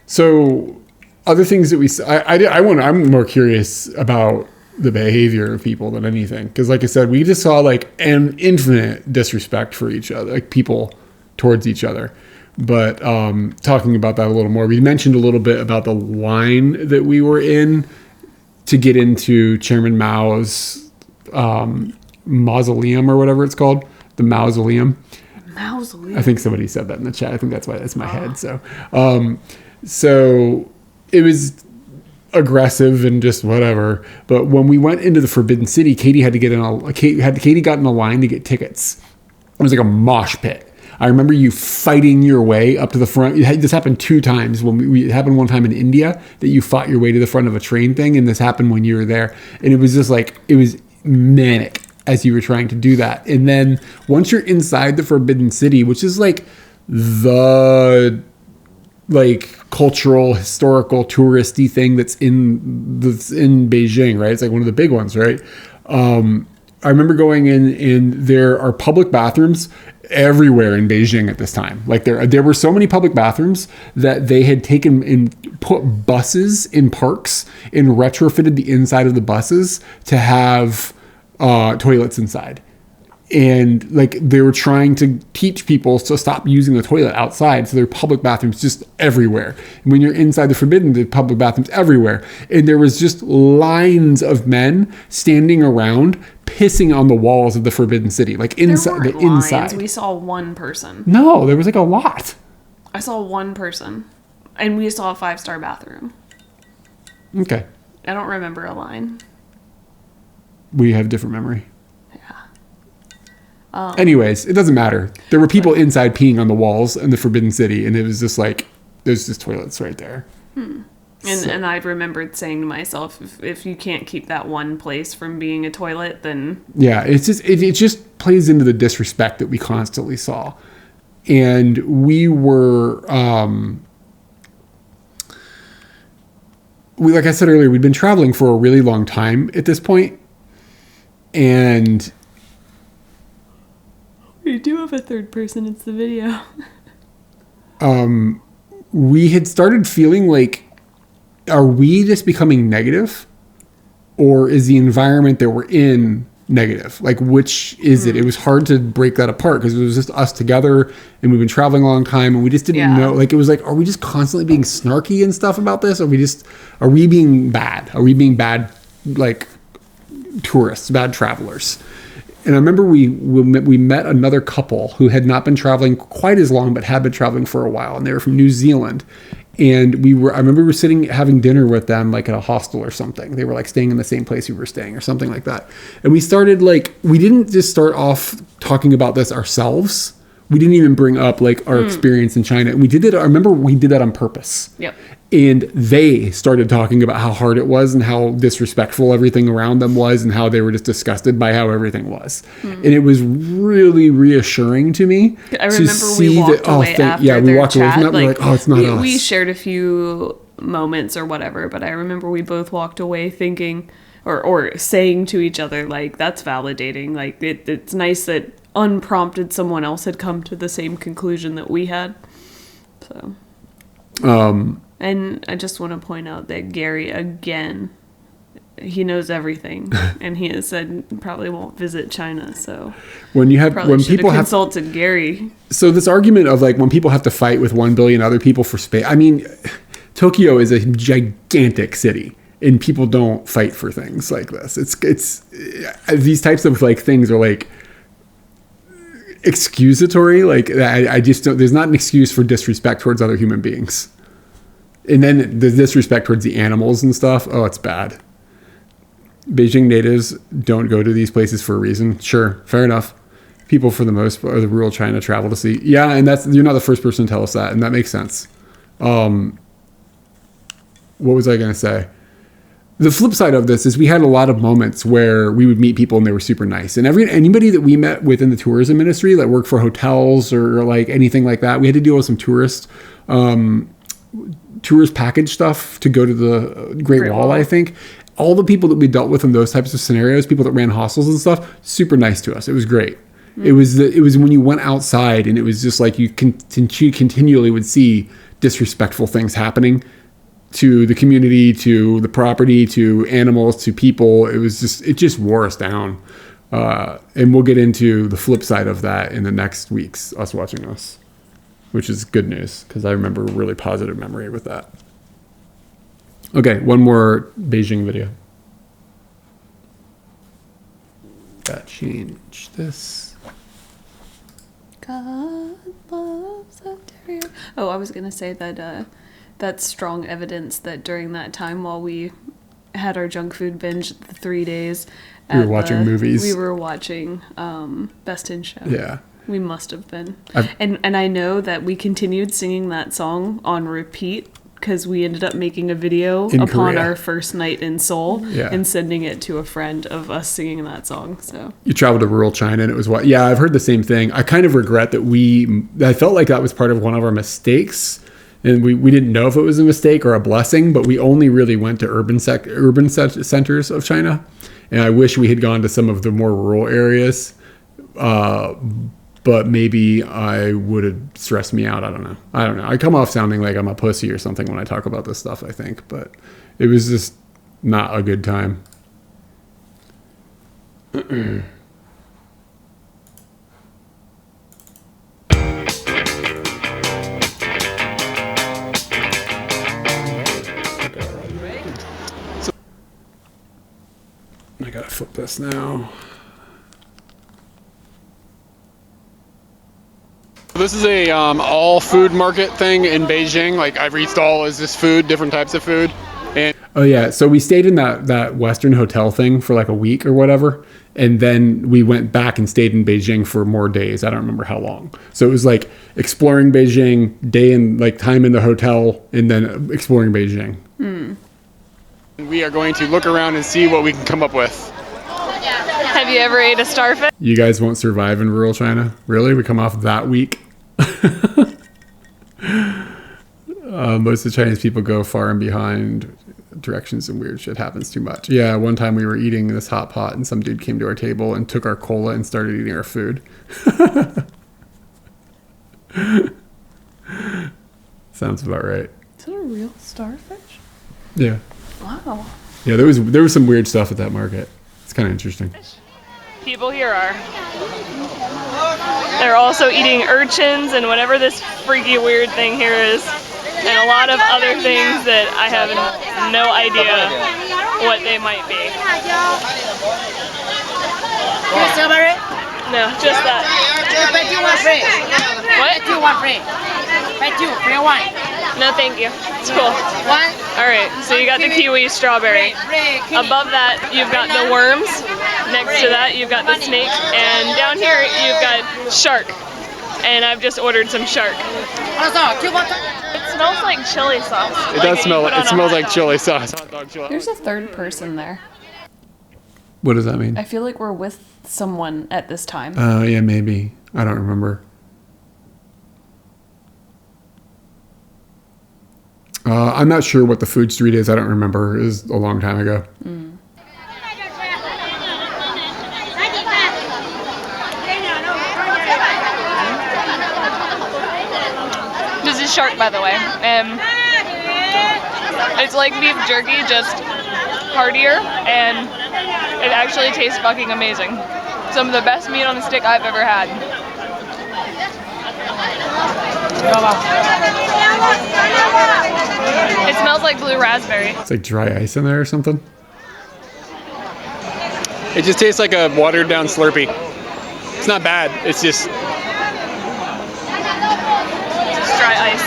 So other things that I'm more curious about the behavior of people than anything. Because like I said, we just saw like an infinite disrespect for each other, like people towards each other. But talking about that a little more, we mentioned a little bit about the line that we were in to get into Chairman Mao's mausoleum or whatever it's called, the mausoleum. Mausoleum. I think somebody said that in the chat. I think that's why that's my head. So it was aggressive and just whatever. But when we went into the Forbidden City, Katie got in a line to get tickets. It was like a mosh pit. I remember you fighting your way up to the front. This happened 2 times. It happened one time in India that you fought your way to the front of a train thing, and this happened when you were there. And it was just like, it was manic as you were trying to do that. And then once you're inside the Forbidden City, which is like the cultural, historical, touristy thing that's in Beijing, right? It's like one of the big ones, right? I remember going in, and there are public bathrooms everywhere in Beijing at this time. Like there were so many public bathrooms that they had taken and put buses in parks and retrofitted the inside of the buses to have toilets inside. And like they were trying to teach people to stop using the toilet outside. So there are public bathrooms just everywhere. And when you're inside the Forbidden, there are public bathrooms everywhere. And there was just lines of men standing around pissing on the walls of the Forbidden City, like inside the inside. We saw one person. No, there was like a lot. I saw one person, and we saw a 5-star bathroom. Okay. I don't remember a line. We have different memory. Anyways, it doesn't matter. There were people inside peeing on the walls in the Forbidden City, and it was just like, there's just toilets right there. And I remembered saying to myself, if you can't keep that one place from being a toilet, then... Yeah, it's just it just plays into the disrespect that we constantly saw. And we were... like I said earlier, we'd been traveling for a really long time at this point. And... We do have a third person. It's the video. We had started feeling like, are we just becoming negative? Or is the environment that we're in negative? Like, which is it? It was hard to break that apart because it was just us together and we've been traveling a long time and we just didn't know. Like, it was like, are we just constantly being snarky and stuff about this? Are we being bad? Are we being bad, like, tourists, bad travelers? And I remember we met another couple who had not been traveling quite as long, but had been traveling for a while. And they were from New Zealand. And I remember we were sitting having dinner with them, like at a hostel or something. They were like staying in the same place we were staying or something like that. And we started we didn't just start off talking about this ourselves. We didn't even bring up like our experience in China. And we did it. I remember we did that on purpose. Yep. And they started talking about how hard it was and how disrespectful everything around them was and how they were just disgusted by how everything was. And it was really reassuring to me. I remember we walked away after we walked away chat, from that. We're like, oh, it's not us. We shared a few moments or whatever, but I remember we both walked away thinking or saying to each other, like, that's validating. Like, it's nice that unprompted someone else had come to the same conclusion that we had. So... And I just want to point out that Gary, again, he knows everything, and he has said probably won't visit China. So when people have consulted Gary. So this argument of like when people have to fight with 1 billion other people for space. I mean, Tokyo is a gigantic city, and people don't fight for things like this. It's these types of like things are like excusatory. Like I just don't. There's not an excuse for disrespect towards other human beings. And then the disrespect towards the animals and stuff. Oh, it's bad. Beijing natives don't go to these places for a reason. Sure, fair enough. People, for the most part, the rural China travel to see. Yeah, and you're not the first person to tell us that, and that makes sense. What was I going to say? the flip side of this is we had a lot of moments where we would meet people and they were super nice. And anybody that we met within the tourism industry that worked for hotels or like anything like that, we had to deal with some tourist package stuff to go to the Great Wall, I think. All the people that we dealt with in those types of scenarios, people that ran hostels and stuff, super nice to us. It was great. It was when you went outside and it was just like you continually would see disrespectful things happening to the community, to the property, to animals, to people. It just wore us down. And we'll get into the flip side of that in the next weeks, us watching us, which is good news because I remember a really positive memory with that. Okay, one more Beijing video. Gotta change this. God loves a terrier. Oh, I was gonna say that that's strong evidence that during that time while we had our junk food binge the 3 days, We were watching movies. We were watching Best in Show. Yeah. We must have been. And I know that we continued singing that song on repeat because we ended up making a video In upon Korea. our first night in Seoul Yeah. and sending it to a friend of us singing that song. So You traveled to rural China and it was what? Yeah, I've heard the same thing. I kind of regret that I felt like that was part of one of our mistakes. And we didn't know if it was a mistake or a blessing, but we only really went to urban centers of China. And I wish we had gone to some of the more rural areas. But maybe I would have stressed me out. I don't know. I come off sounding like I'm a pussy or something when I talk about this stuff, I think. But it was just not a good time. I gotta flip this now. This is a all food market thing in Beijing. Like every stall is just food, different types of food. And Oh yeah, so we stayed in that Western hotel thing for like a week or whatever, and then we went back and stayed in Beijing for more days. I don't remember how long. So it was like exploring Beijing, day and like time in the hotel, and then exploring Beijing. we are going to look around and see what we can come up with. Have you ever ate a starfish? You guys won't survive in rural China? Really? We come off that week? Most of the Chinese people go far and behind directions and weird shit happens too much. Yeah, one time we were eating this hot pot and some dude came to our table and took our cola and started eating our food. Sounds about right. is it a real starfish? Yeah. Wow. Yeah, there was some weird stuff at that market. It's kind of interesting. People here are. They're also eating urchins and whatever this freaky weird thing here is. And a lot of other things that I have no idea what they might be. Strawberry? No, just that. Bet you want free. What? Bet you want free. Bet you free one. No, thank you. It's cool. One. All right, so you got the kiwi strawberry. Free. Kiwi. Above that, you've got the worms. Next to that, you've got the snake. And down here, you've got shark. And I've just ordered some shark. Also, 2 bottles. It smells like chili sauce. It does smell. It smells like chili sauce. Hot dog chili. There's a third person there. What does that mean? I feel like we're with someone at this time. Oh, yeah, maybe. I don't remember. I'm not sure what the food street is. I don't remember. It was a long time ago. This is shark, by the way. It's like beef jerky, just heartier, and it actually tastes fucking amazing. Some of the best meat on the stick I've ever had. It smells like blue raspberry. It's like dry ice in there or something. It just tastes like a watered down Slurpee. It's not bad. It's just It's dry ice.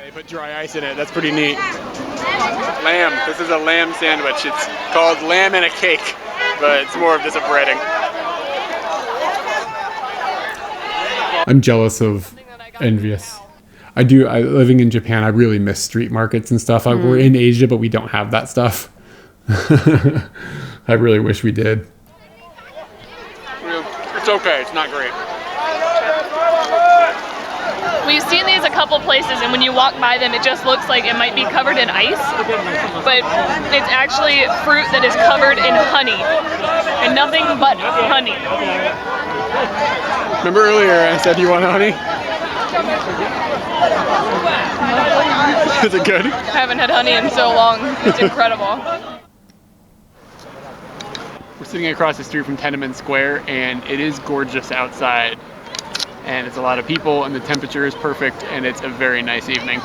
they put dry ice in it. That's pretty neat. Lamb. This is a lamb sandwich. It's called lamb and a cake, but it's more of just a breading. I'm jealous of, envious. Living in Japan, I really miss street markets and stuff. We're in Asia, but we don't have that stuff. I really wish we did. It's okay. It's not great. We've seen these a couple places, and when you walk by them, it just looks like it might be covered in ice, but it's actually fruit that is covered in honey, and nothing but honey. Remember earlier I said you want honey? Is it good? I haven't had honey in so long. It's incredible. We're sitting across the street from Tiananmen Square, and it is gorgeous outside. And it's a lot of people, and the temperature is perfect, and it's a very nice evening.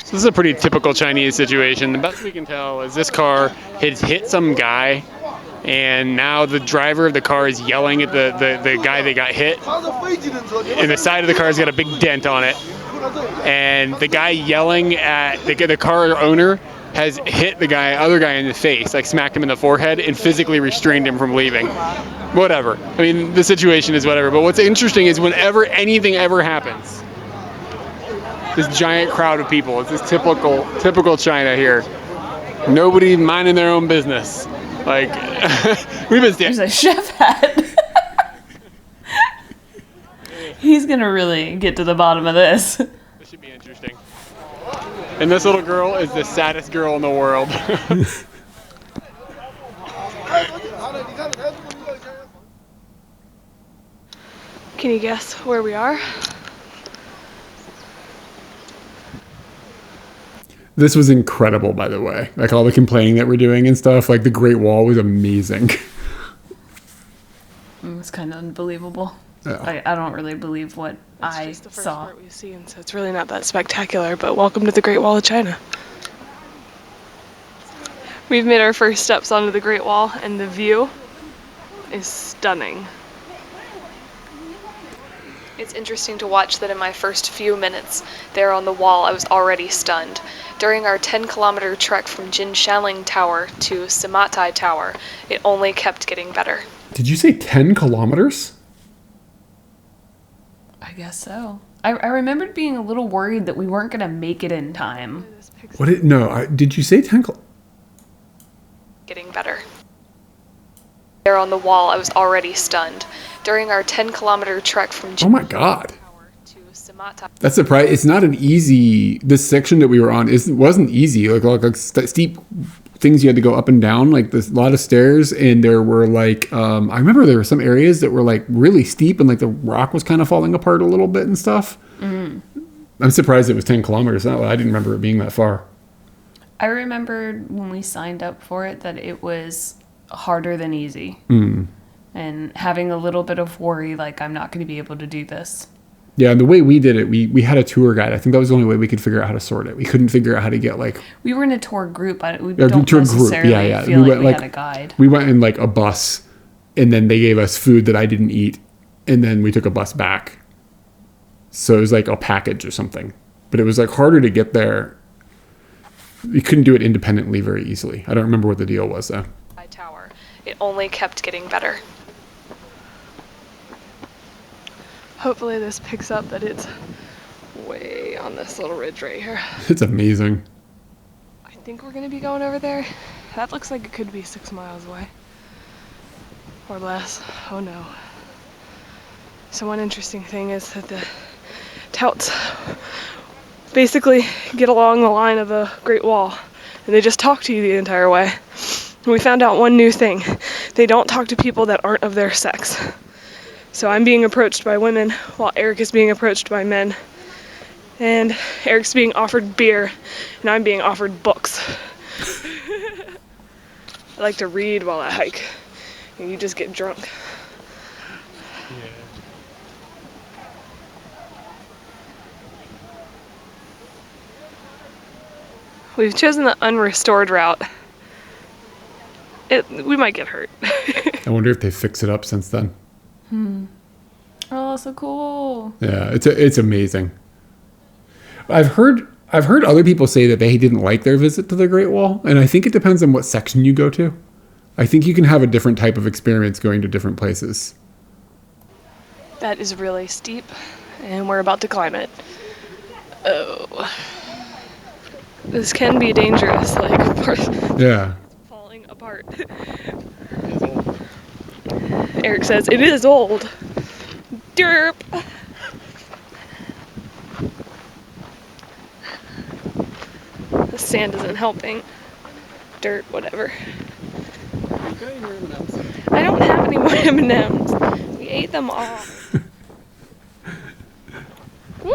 So this is a pretty typical Chinese situation. The best we can tell is this car has hit some guy, and now the driver of the car is yelling at the guy that got hit, and the side of the car's got a big dent on it. And the guy yelling at the car owner has hit the other guy in the face, like smacked him in the forehead and physically restrained him from leaving. Whatever. I mean, the situation is whatever. But what's interesting is whenever anything ever happens, this giant crowd of people, it's this typical China here. Nobody minding their own business. Like, we've been There's a chef hat. He's gonna really get to the bottom of this. This should be interesting. And this little girl is the saddest girl in the world. Can you guess where we are? This was incredible, by the way. Like all the complaining that we're doing and stuff. Like the Great Wall was amazing. It was kind of unbelievable. Yeah. I don't really believe what I It's just the first saw. part we've seen, so it's really not that spectacular, but welcome to the Great Wall of China. We've made our first steps onto the Great Wall, and the view is stunning. It's interesting to watch that in my first few minutes there on the wall, I was already stunned. During our 10-kilometer trek from Jinshanling Tower to Simatai Tower, it only kept getting better. Did you say 10 kilometers? I guess so. I remembered being a little worried that we weren't gonna make it in time. Did you say 10 Getting better. There on the wall, I was already stunned. During our 10-kilometer trek from Oh my God. Tower to Simatai. That's the price. It's not an easy. This section that we were on wasn't easy. Like steep things you had to go up and down. Like there's a lot of stairs, and there were like I remember there were some areas that were like really steep, and like the rock was kind of falling apart a little bit and stuff. Mm. I'm surprised it was 10 kilometers. I didn't remember it being that far. I remembered when we signed up for it that it was harder than easy. And having a little bit of worry, like I'm not going to be able to do this. Yeah, and the way we did it, we had a tour guide. I think that was the only way we could figure out how to sort it. We couldn't figure out how to get like... We were in a tour group. We tour don't group. necessarily Yeah. feel We like went, we like, had a guide. We went in like a bus, and then they gave us food that I didn't eat, and then we took a bus back. So it was like a package or something. But it was like harder to get there. You couldn't do it independently very easily. I don't remember what the deal was though. Tower. It only kept getting better. Hopefully this picks up that it's way on this little ridge right here. It's amazing. I think we're gonna be going over there. That looks like it could be 6 miles away. Or less. Oh no. So one interesting thing is that the touts basically get along the line of the Great Wall, and they just talk to you the entire way. And we found out one new thing. They don't talk to people that aren't of their sex. So I'm being approached by women while Eric is being approached by men. And Eric's being offered beer, and I'm being offered books. I like to read while I hike, and you just get drunk. We've chosen the unrestored route. We might get hurt. I wonder if they fix it up since then. Oh, so cool. Yeah, it's amazing. I've heard other people say that they didn't like their visit to the Great Wall, and I think it depends on what section you go to. I think you can have a different type of experience going to different places. That is really steep, and we're about to climb it. Oh. This can be dangerous, like, Yeah. falling apart. Eric says, it is old. Derp. The sand isn't helping. Dirt, whatever. I don't have any more M&Ms. We ate them all. Woo!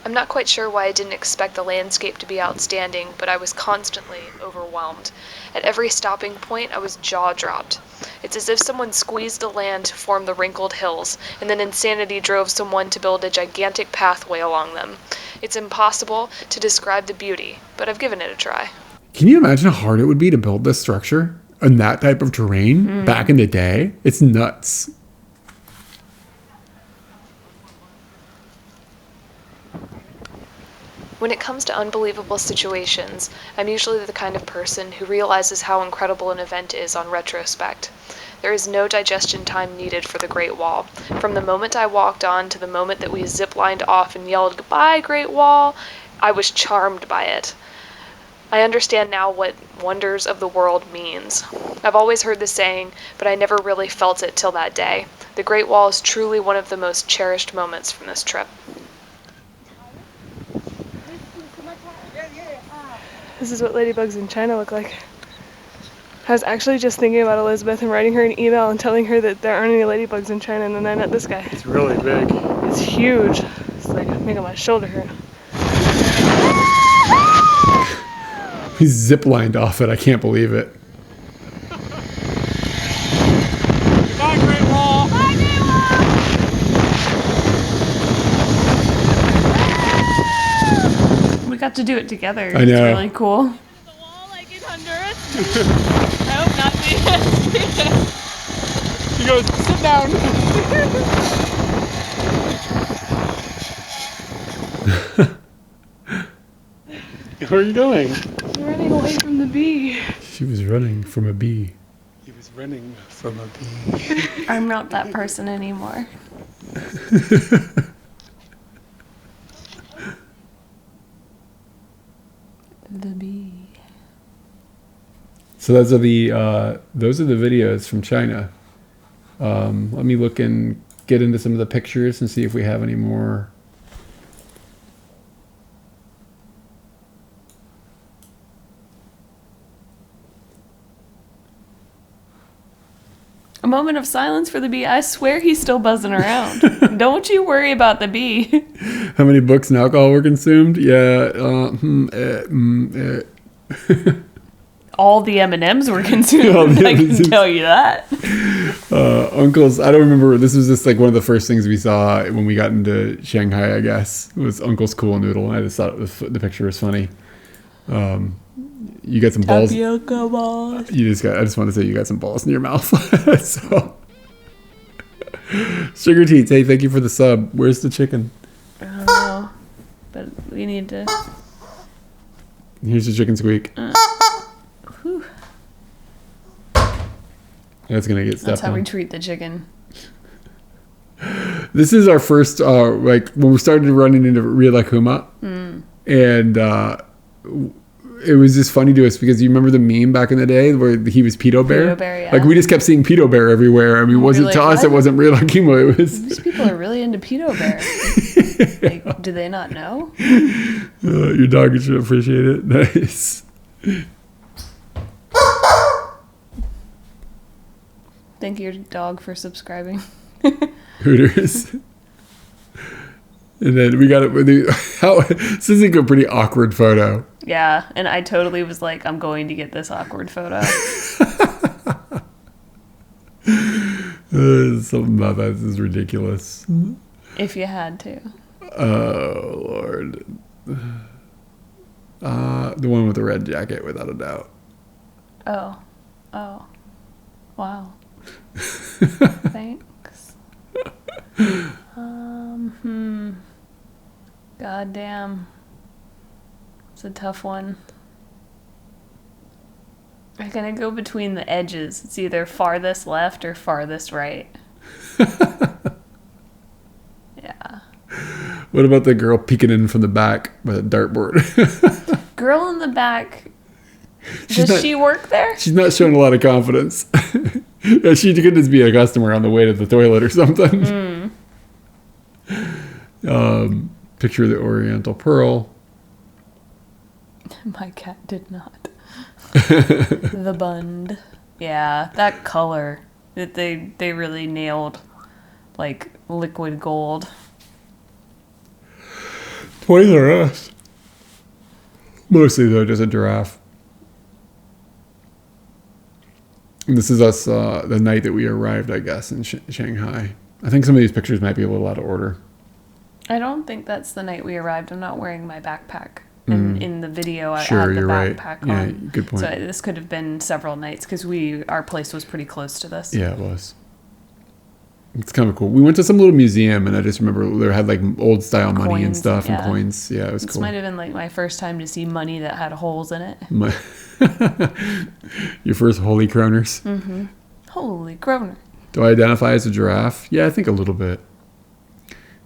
I'm not quite sure why I didn't expect the landscape to be outstanding, but I was constantly overwhelmed. At every stopping point, I was jaw-dropped. It's as if someone squeezed the land to form the wrinkled hills, and then insanity drove someone to build a gigantic pathway along them. It's impossible to describe the beauty, but I've given it a try. Can you imagine how hard it would be to build this structure in that type of terrain back in the day? It's nuts. When it comes to unbelievable situations, I'm usually the kind of person who realizes how incredible an event is on retrospect. There is no digestion time needed for the Great Wall. From the moment I walked on to the moment that we ziplined off and yelled, "Goodbye, Great Wall," I was charmed by it. I understand now what wonders of the world means. I've always heard the saying, but I never really felt it till that day. The Great Wall is truly one of the most cherished moments from this trip. This is what ladybugs in China look like. I was actually just thinking about Elizabeth and writing her an email and telling her that there aren't any ladybugs in China, and then I met this guy. It's really big. It's huge. It's like making my shoulder hurt. He ziplined off it. I can't believe it. Goodbye, Great Wall. We got to do it together. I know. It's really cool. The wall like in Honduras? I hope not. She goes, sit down. Where are you going? I'm running away from the bee. She was running from a bee. He was running from a bee. I'm not that person anymore. The bee. So those are the videos from China. Let me look and get into some of the pictures and see if we have any more. A moment of silence for the bee. I swear he's still buzzing around. Don't you worry about the bee. How many books and alcohol were consumed? Yeah. All the M&Ms were consumed. All the I can M&Ms. tell you that. Uncle's, I don't remember, this was just like one of the first things we saw when we got into Shanghai, I guess, was Uncle's Cool Noodle. I just thought the picture was funny. You got some balls. Tapioca balls. I just want to say you got some balls in your mouth. So, Sugar Teats, hey, thank you for the sub. Where's the chicken? I don't know. But we need to... Here's the chicken squeak. Whew. That's going to get stepped That's how on. we treat the chicken. This is our first, like, when we started running into Ria Lakuma. And it was just funny to us because you remember the meme back in the day where he was Pedo Bear? Pedo Bear, yeah. Like, we just kept seeing Pedo Bear everywhere. I mean, it wasn't like, to us, what? it wasn't Ria Lakuma. It was... These people are really into Pedo Bear. Like, do they not know? Your dog should appreciate it. Nice. Thank your dog for subscribing. Hooters. And then we got it with the... This is like a pretty awkward photo. Yeah, and I totally was like, I'm going to get this awkward photo. Something about that is ridiculous. If you had to. Oh, Lord. The one with the red jacket, without a doubt. Oh. Wow. Thanks. God damn. It's a tough one. I'm gonna go between the edges. It's either farthest left or farthest right. What about the girl peeking in from the back with a dartboard? Girl in the back. She's Does not- she work there? She's not showing a lot of confidence. Yeah, she could just be a customer on the way to the toilet or something. Picture of the Oriental Pearl. My cat did not. The Bund. Yeah, that color that they really nailed, like liquid gold. Toys R Us. Mostly though, just a giraffe. And this is us the night that we arrived, I guess, in Shanghai. I think some of these pictures might be a little out of order. I don't think that's the night we arrived. I'm not wearing my backpack. In the video, I Sure, had the you're right. backpack Yeah, on. good point. So this could have been several nights because our place was pretty close to this. Yeah, it was. It's kind of cool. We went to some little museum, and I just remember they had like old style money and Coins, stuff and yeah. coins. Yeah, it was This cool. might have been like my first time to see money that had holes in it. Your first holy kroners. Holy kroner. Do I identify as a giraffe? Yeah, I think a little bit.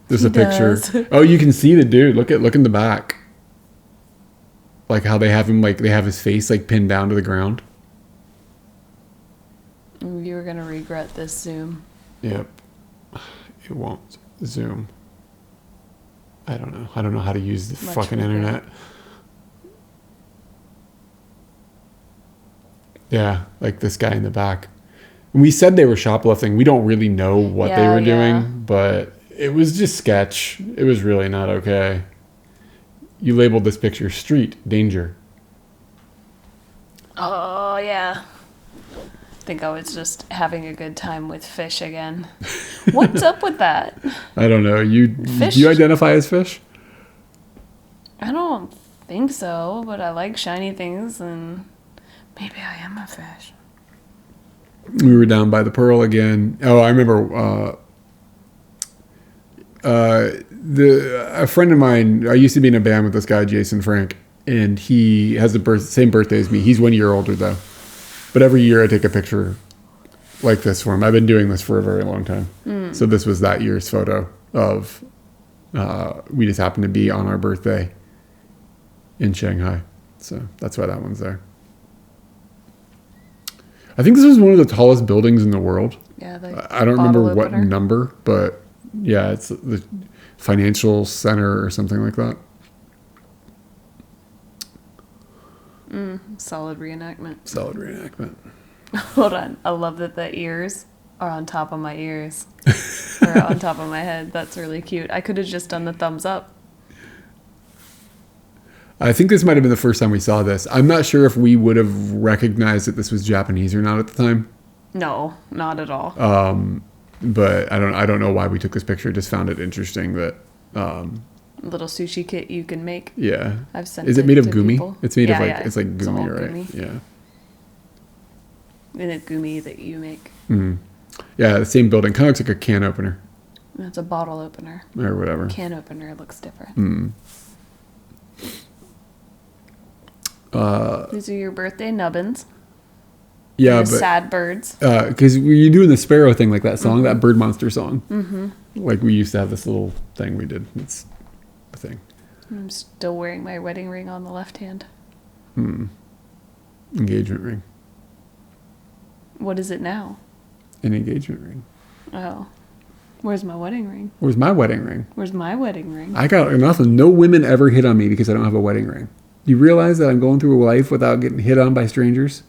There's He a picture. does. Oh, you can see the dude. Look in the back. Like how they have him, like they have his face like pinned down to the ground. You're gonna regret this zoom. Yep. It won't zoom. I don't know. I don't know how to use the Much fucking regret. internet. Yeah, like this guy in the back. And we said they were shoplifting. We don't really know what they Yeah, were doing, yeah. but it was just sketch. It was really not okay. You labeled this picture street danger. Oh yeah. I think I was just having a good time with fish again. What's up with that? I don't know. Fish? Do you identify as fish? I don't think so, but I like shiny things and maybe I am a fish. We were down by the Pearl again. Oh, I remember a friend of mine. I used to be in a band with this guy, Jason Frank, and he has the same birthday as me. He's 1 year older though. But every year I take a picture like this for him. I've been doing this for a very long time. So this was that year's photo of we just happened to be on our birthday in Shanghai. So that's why that one's there. I think this was one of the tallest buildings in the world. Yeah, the I don't remember bottle what opener. number, but yeah, it's the financial center or something like that. Solid reenactment. Solid reenactment. Hold on. I love that the ears are on top of my ears. Or on top of my head. That's really cute. I could have just done the thumbs up. I think this might have been the first time we saw this. I'm not sure if we would have recognized that this was Japanese or not at the time. No, not at all. But I don't know why we took this picture. Just found it interesting that Little sushi kit you can make. yeah. I've sent Is it made of to gumi? people. It's made of Yeah, like yeah. it's like It's all gumi, right? gumi. Yeah. And a gumi that you make. Yeah, the same building. Kind of looks like a can opener That's a bottle opener. or whatever. Can opener looks different. These are your birthday nubbins. Yeah, The but sad birds. because you're doing the sparrow thing, like that song, that bird monster song. Like we used to have this little thing we did. It's a thing. I'm still wearing my wedding ring on the left hand. Engagement ring. What is it now? An engagement ring. Oh. Where's my wedding ring? Where's my wedding ring? Where's my wedding ring? I got nothing. No women ever hit on me because I don't have a wedding ring. Do you realize that I'm going through life without getting hit on by strangers?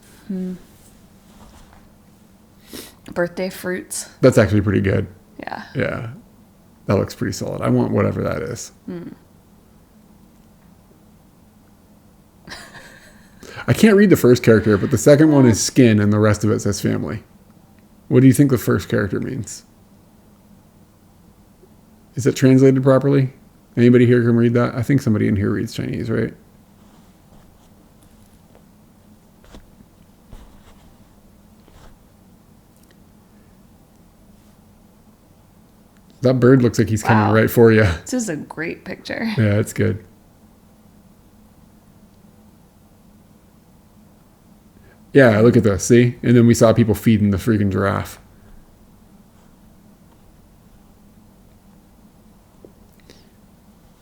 Birthday fruits. That's actually pretty good. Yeah. Yeah. That looks pretty solid. I want whatever that is. I can't read the first character, but the second one is skin and the rest of it says family. What do you think the first character means? Is it translated properly? Anybody here can read that? I think somebody in here reads Chinese, right? That bird looks like he's coming Wow. right for you. This is a great picture. Yeah, it's good. Yeah, look at this. See? And then we saw people feeding the freaking giraffe.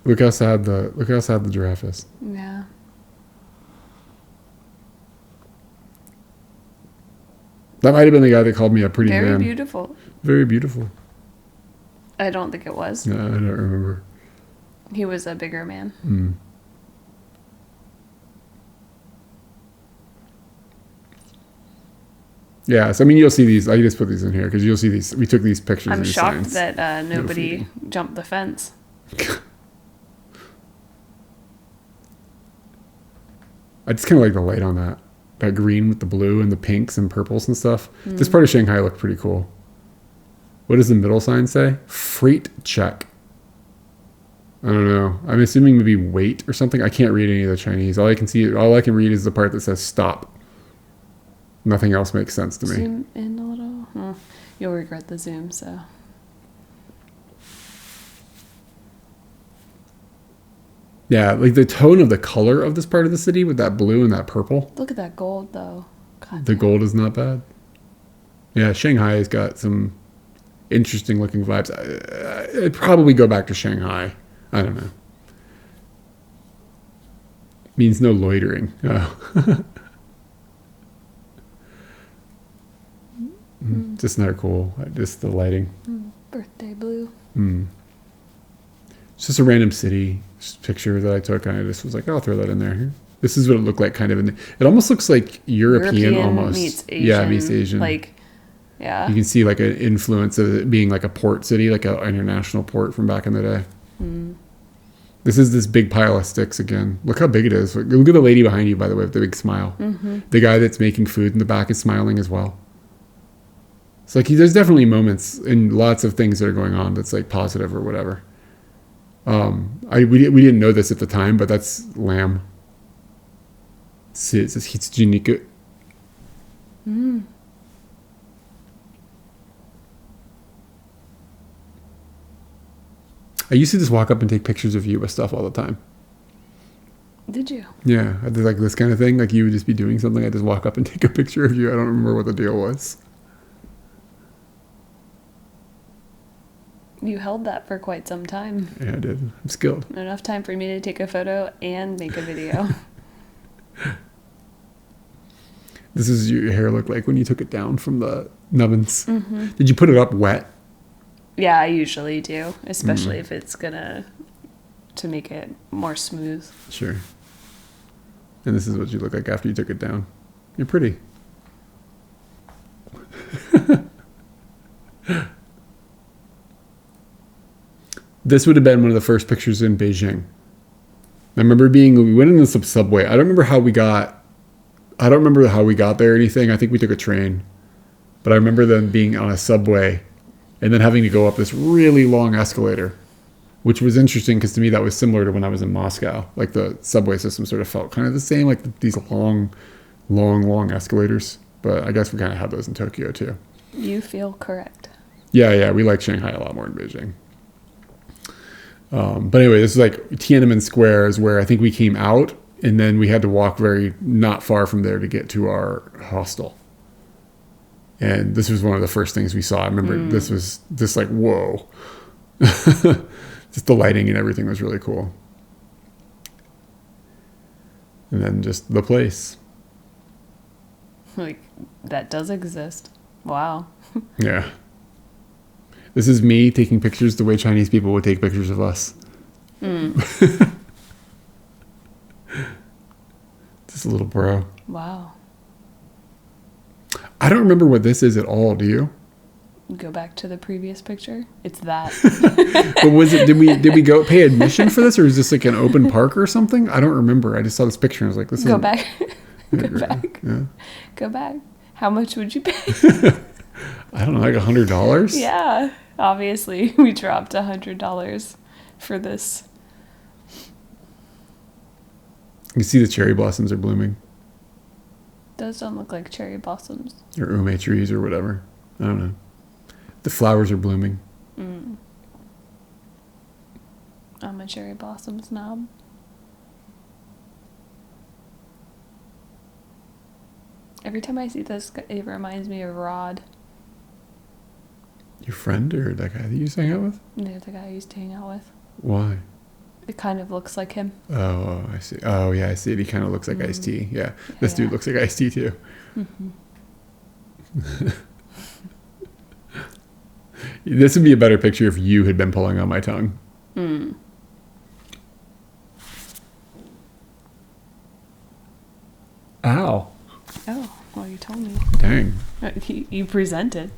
Look how sad the giraffe is. Yeah. That might have been the guy that called me a pretty Very man. beautiful. Very beautiful. I don't think it was. No, I don't remember. He was a bigger man. Mm. Yeah, so I mean, you'll see these. I just put these in here because you'll see these. We took these pictures. I'm of these shocked signs. that nobody feeding. jumped the fence. I just kind of like the light on that green with the blue and the pinks and purples and stuff. This part of Shanghai looked pretty cool. What does the middle sign say? Freight check. I don't know. I'm assuming maybe weight or something. I can't read any of the Chinese. All I can read is the part that says stop. Nothing else makes sense to me. Zoom in a little. You'll regret the zoom, so. Yeah, like the tone of the color of this part of the city with that blue and that purple. Look at that gold, though. God The damn. gold is not bad. Yeah, Shanghai has got some interesting looking vibes. I'd probably go back to Shanghai. I don't know. Means no loitering. Oh. Just not cool. Just the lighting. Birthday blue. It's just a random city picture that I took. And I just was like, I'll throw that in there. This is what it looked like kind of. It almost looks like European almost. Meets Asian. Yeah, meets Asian. Like, yeah. You can see like an influence of it being like a port city, like an international port from back in the day. This is this big pile of sticks again. Look how big it is. Look at the lady behind you, by the way, with the big smile. The guy that's making food in the back is smiling as well. It's like there's definitely moments and lots of things that are going on that's like positive or whatever. We didn't know this at the time, but that's lamb. It says Hitsujiniku. I used to just walk up and take pictures of you with stuff all the time. Did you? Yeah, I did like this kind of thing. Like you would just be doing something, I'd just walk up and take a picture of you. I don't remember what the deal was. You held that for quite some time. Yeah, I did. I'm skilled. Enough time for me to take a photo and make a video. This is your hair look like when you took it down from the nubbins. Did you put it up wet? Yeah, I usually do, especially if it's to make it more smooth. Sure. And this is what you look like after you took it down. You're pretty. This would have been one of the first pictures in Beijing. I remember we went in the subway. I don't remember how we got there or anything. I think we took a train. But I remember them being on a subway and then having to go up this really long escalator, which was interesting because to me that was similar to when I was in Moscow. Like the subway system sort of felt kind of the same, like these long escalators. But I guess we kind of had those in Tokyo too. You feel correct. Yeah, we like Shanghai a lot more than Beijing. But anyway, this is like Tiananmen Square is where I think we came out, and then we had to walk not far from there to get to our hostel. And this was one of the first things we saw. I remember this was just like, whoa. Just the lighting and everything was really cool. And then just the place. Like, that does exist. Wow. Yeah. This is me taking pictures the way Chinese people would take pictures of us. Just a little bro. Wow. I don't remember what this is at all. Do you? Go back to the previous picture. It's that. But was it? Did we go pay admission for this, or is this like an open park or something? I don't remember. I just saw this picture and I was like, "This is." Go back. Go back. Yeah. Go back. How much would you pay? I don't know, like $100. Yeah. Obviously, we dropped $100 for this. You see the cherry blossoms are blooming, Those don't look like cherry blossoms. or ume trees, or whatever. I don't know. The flowers are blooming. I'm a cherry blossom snob. Every time I see this, it reminds me of Rod. Your friend or that guy that you used to hang out with? The guy I used to hang out with. Why? It kind of looks like him. Oh, I see. Oh, yeah, I see it. He kind of looks like Ice-T. Yeah, this dude Yeah. looks like Ice-T too. This would be a better picture if you had been pulling on my tongue. Ow. Oh, well, you told me. Dang. You presented.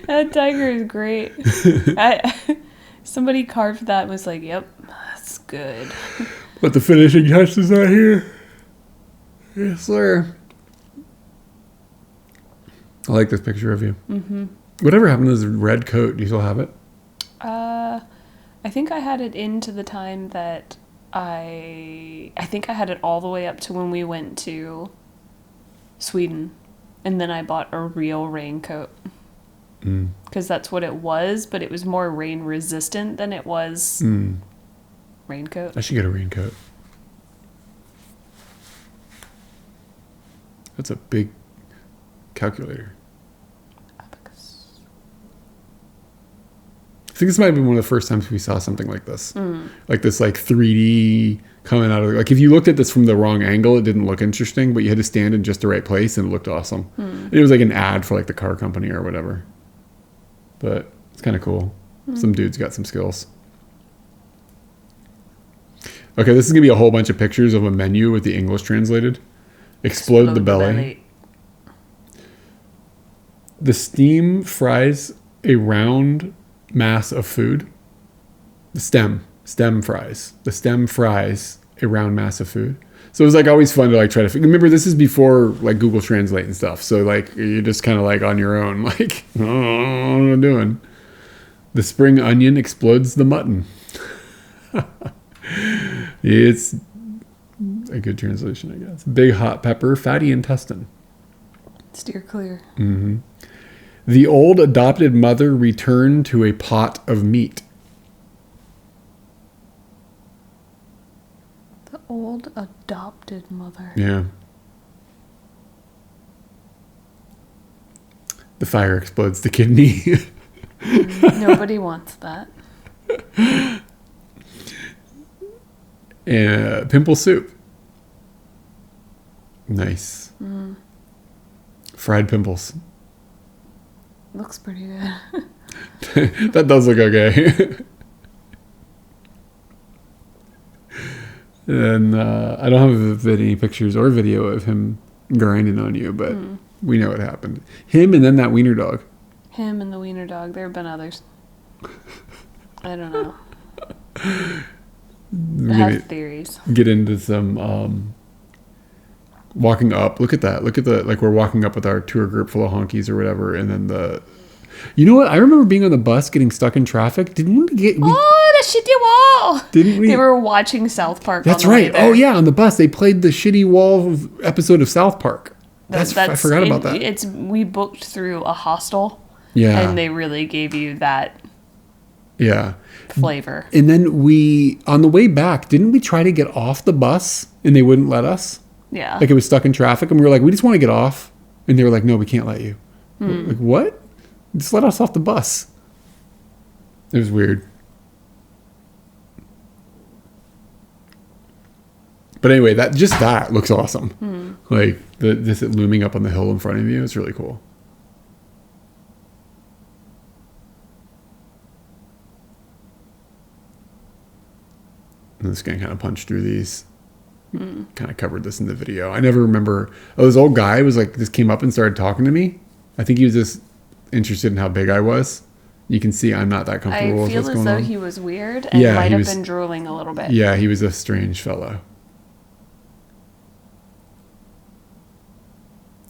That tiger is great. Somebody carved that and was like, yep, that's good. But the finishing touch is not here. Yes, sir. I like this picture of you. Mm-hmm. Whatever happened to this red coat? Do you still have it? I think I had it into the time that I think I had it all the way up to when we went to Sweden. And then I bought a real raincoat. Because that's what it was, but it was more rain resistant than it was raincoat. I should get a raincoat. That's a big calculator. Abacus. I think this might be one of the first times we saw something like this. Like this like 3D coming out of like if you looked at this from the wrong angle, it didn't look interesting, but you had to stand in just the right place and it looked awesome. It was like an ad for like the car company or whatever. But it's kind of cool. Some dude's got some skills. Okay, this is going to be a whole bunch of pictures of a menu with the English translated. Explode the belly. The steam fries a round mass of food. The stem fries. The stem fries a round mass of food. So it was like always fun to like try to remember this is before like Google Translate and stuff. So like you're just kind of like on your own, like, oh, what am I doing? The spring onion explodes the mutton. It's a good translation, I guess. Big hot pepper, fatty intestine. Steer clear. The old adopted mother returned to a pot of meat. The old adopted mother. Yeah. The fire explodes the kidney. Nobody wants that. Pimple soup. Nice. Fried pimples. Looks pretty good. That does look okay. And I don't have any pictures or video of him grinding on you, but we know what happened. Him and then that wiener dog. Him and the wiener dog. There have been others. I don't know. I have theories. Get into some walking up. Look at that. Look at the like we're walking up with our tour group full of honkies or whatever, and then the. You know what? I remember being on the bus getting stuck in traffic. Didn't we get? Oh, the shitty wall! Didn't we? They were watching South Park. That's on the way right. there. Oh yeah, on the bus they played the shitty wall episode of South Park. I forgot about that. We booked through a hostel. Yeah. And they really gave you that. Yeah. Flavor. And then on the way back, didn't we try to get off the bus and they wouldn't let us? Yeah. Like it was stuck in traffic and we were like, we just want to get off. And they were like, no, we can't let you. Like, what? Just let us off the bus. It was weird. But anyway, that looks awesome. Like this looming up on the hill in front of you. It's really cool. I'm just going to kind of punch through these. Kind of covered this in the video. I never remember. Oh, this old guy was like, just came up and started talking to me. I think he was just interested in how big I was. You can see I'm not that comfortable with what's going on. I feel as though he was weird and might have been drooling a little bit. Yeah, he was a strange fellow.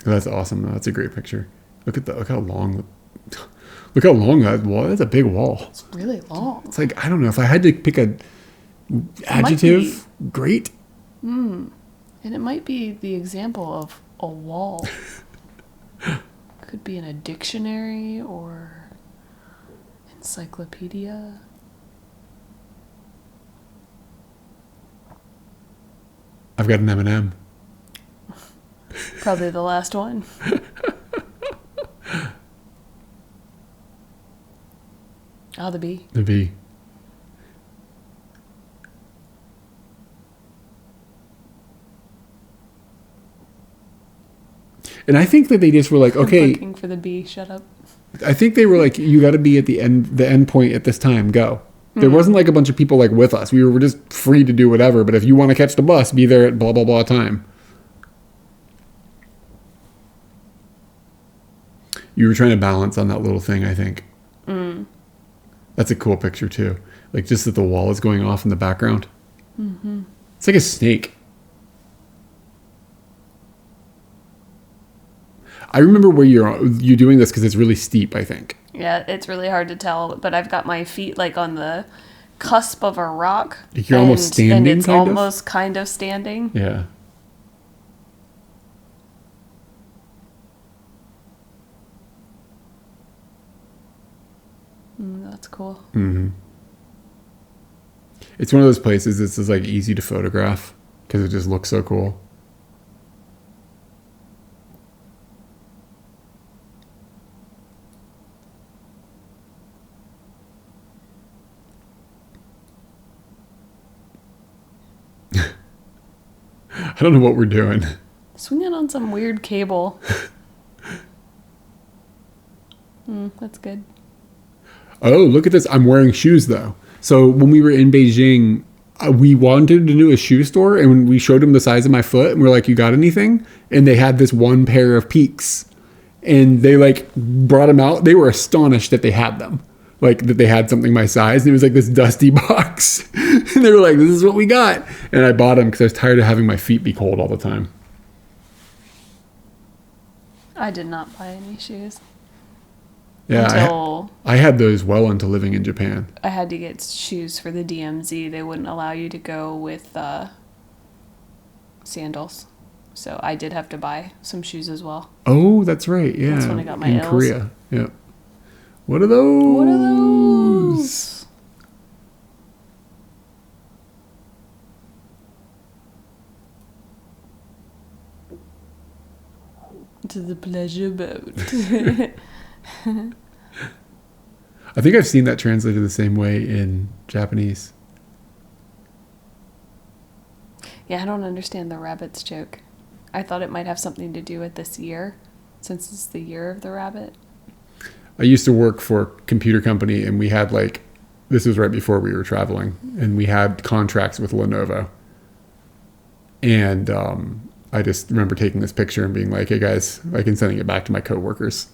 That's awesome. That's a great picture. Look how long that wall. That's a big wall. It's really long. It's like, I don't know if I had to pick a adjective. Great. And it might be the example of a wall. Could be in a dictionary or encyclopedia. I've got an M&M. Probably the last one. Oh, the bee. The bee. And I think that they just were like, okay, Looking for the bee. Shut up. I think they were like, you got to be at the end point at this time. Go. There wasn't like a bunch of people like with us. We were just free to do whatever. But if you want to catch the bus, be there at blah, blah, blah time. You were trying to balance on that little thing, I think. That's a cool picture too. Like just that the wall is going off in the background. It's like a snake. I remember where you're doing this because it's really steep, I think. Yeah, it's really hard to tell, but I've got my feet like on the cusp of a rock. Like you're almost standing, and it's kind of? almost kind of standing. Yeah. That's cool. It's one of those places that's just like easy to photograph because it just looks so cool. I don't know what we're doing. Swinging on some weird cable. That's good. Oh, look at this. I'm wearing shoes though. So when we were in Beijing, we wanted to do a shoe store and when we showed them the size of my foot and we're like, you got anything? And they had this one pair of Peaks and they like brought them out. They were astonished that they had them. Like that they had something my size. And it was like this dusty box. And they were like, this is what we got. And I bought them because I was tired of having my feet be cold all the time. I did not buy any shoes. Yeah, Until I had those well into living in Japan. I had to get shoes for the DMZ. They wouldn't allow you to go with sandals. So I did have to buy some shoes as well. Oh, that's right. Yeah. That's when I got my in L's. Korea. Yeah. What are those? What are those? To the pleasure boat. I think I've seen that translated the same way in Japanese. Yeah, I don't understand the rabbits joke. I thought it might have something to do with this year, since it's the year of the rabbit. I used to work for a computer company and we had like, this was right before we were traveling, and we had contracts with Lenovo. And I just remember taking this picture and being like, hey guys, I can sending it back to my coworkers.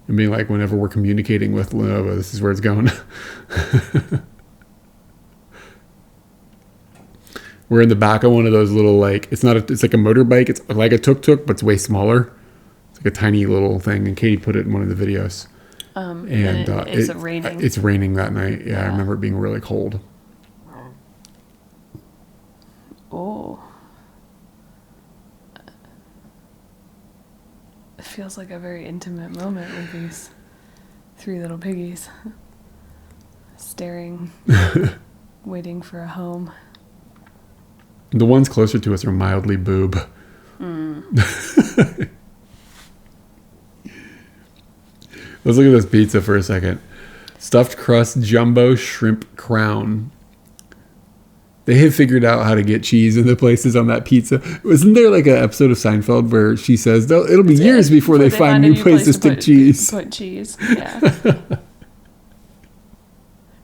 And being like, whenever we're communicating with Lenovo, this is where it's going. We're in the back of one of those little, like, it's like a motorbike. It's like a tuk-tuk, but it's way smaller. It's like a tiny little thing. And Katie put it in one of the videos. And it's raining. It's raining that night. Yeah, I remember it being really cold. Oh. It feels like a very intimate moment with these three little piggies staring, waiting for a home. The ones closer to us are mildly boob. Let's look at this pizza for a second. Stuffed crust jumbo shrimp crown. They have figured out how to get cheese in the places on that pizza. Wasn't there like an episode of Seinfeld where she says, it'll be years before they find new place to stick cheese? Put cheese, yeah.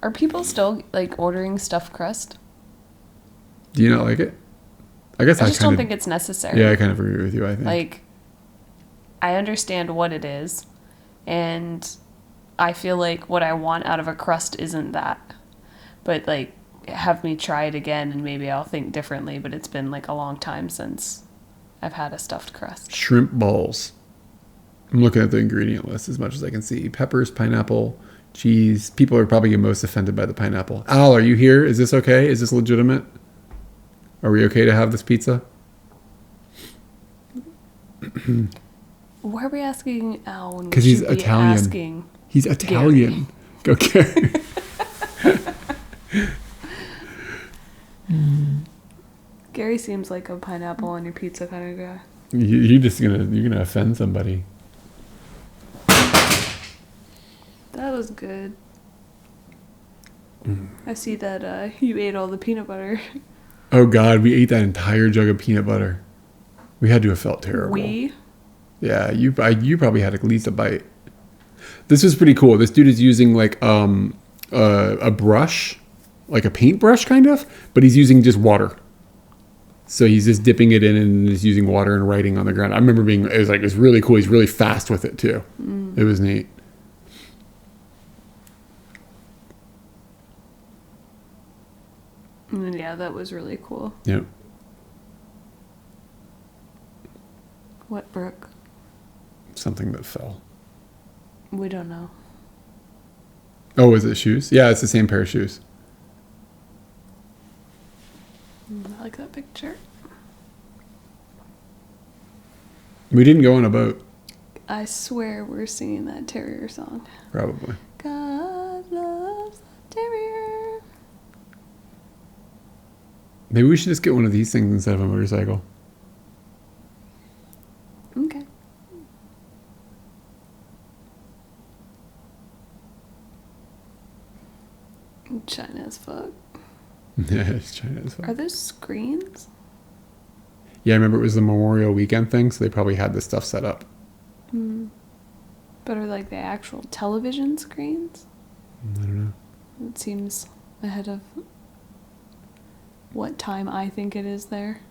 Are people still like ordering stuffed crust? Do you not like it? I guess I just don't think it's necessary. Yeah, I kind of agree with you, I think. Like, I understand what it is, and I feel like what I want out of a crust isn't that. But, like, have me try it again, and maybe I'll think differently, but it's been, like, a long time since I've had a stuffed crust. Shrimp balls. I'm looking at the ingredient list as much as I can see. Peppers, pineapple, cheese. People are probably most offended by the pineapple. Al, are you here? Is this okay? Is this legitimate? Are we okay to have this pizza? Why are we asking Al when we Because he's should be Italian. asking He's Italian. Go Gary. Gary seems like a pineapple on your pizza kind of guy. You're gonna offend somebody. That was good. I see that you ate all the peanut butter. Oh God, we ate that entire jug of peanut butter. We had to have felt terrible. Yeah, you probably had at least a bite. This is pretty cool. This dude is using like a brush, like a paintbrush kind of, but he's using just water. So he's just dipping it in and is using water and writing on the ground. I remember it was really cool. He's really fast with it too. It was neat. Yeah, that was really cool. Yep. What brook? Something that fell. We don't know. Oh, is it shoes? Yeah, it's the same pair of shoes. I like that picture. We didn't go on a boat. I swear we're singing that terrier song. Probably. God loves the terrier. Maybe we should just get one of these things instead of a motorcycle. Okay. China as fuck. Yeah, it's China as well. Are those screens? Yeah, I remember it was the Memorial Weekend thing, so they probably had this stuff set up. But are like the actual television screens? I don't know. It seems ahead of what time I think it is there.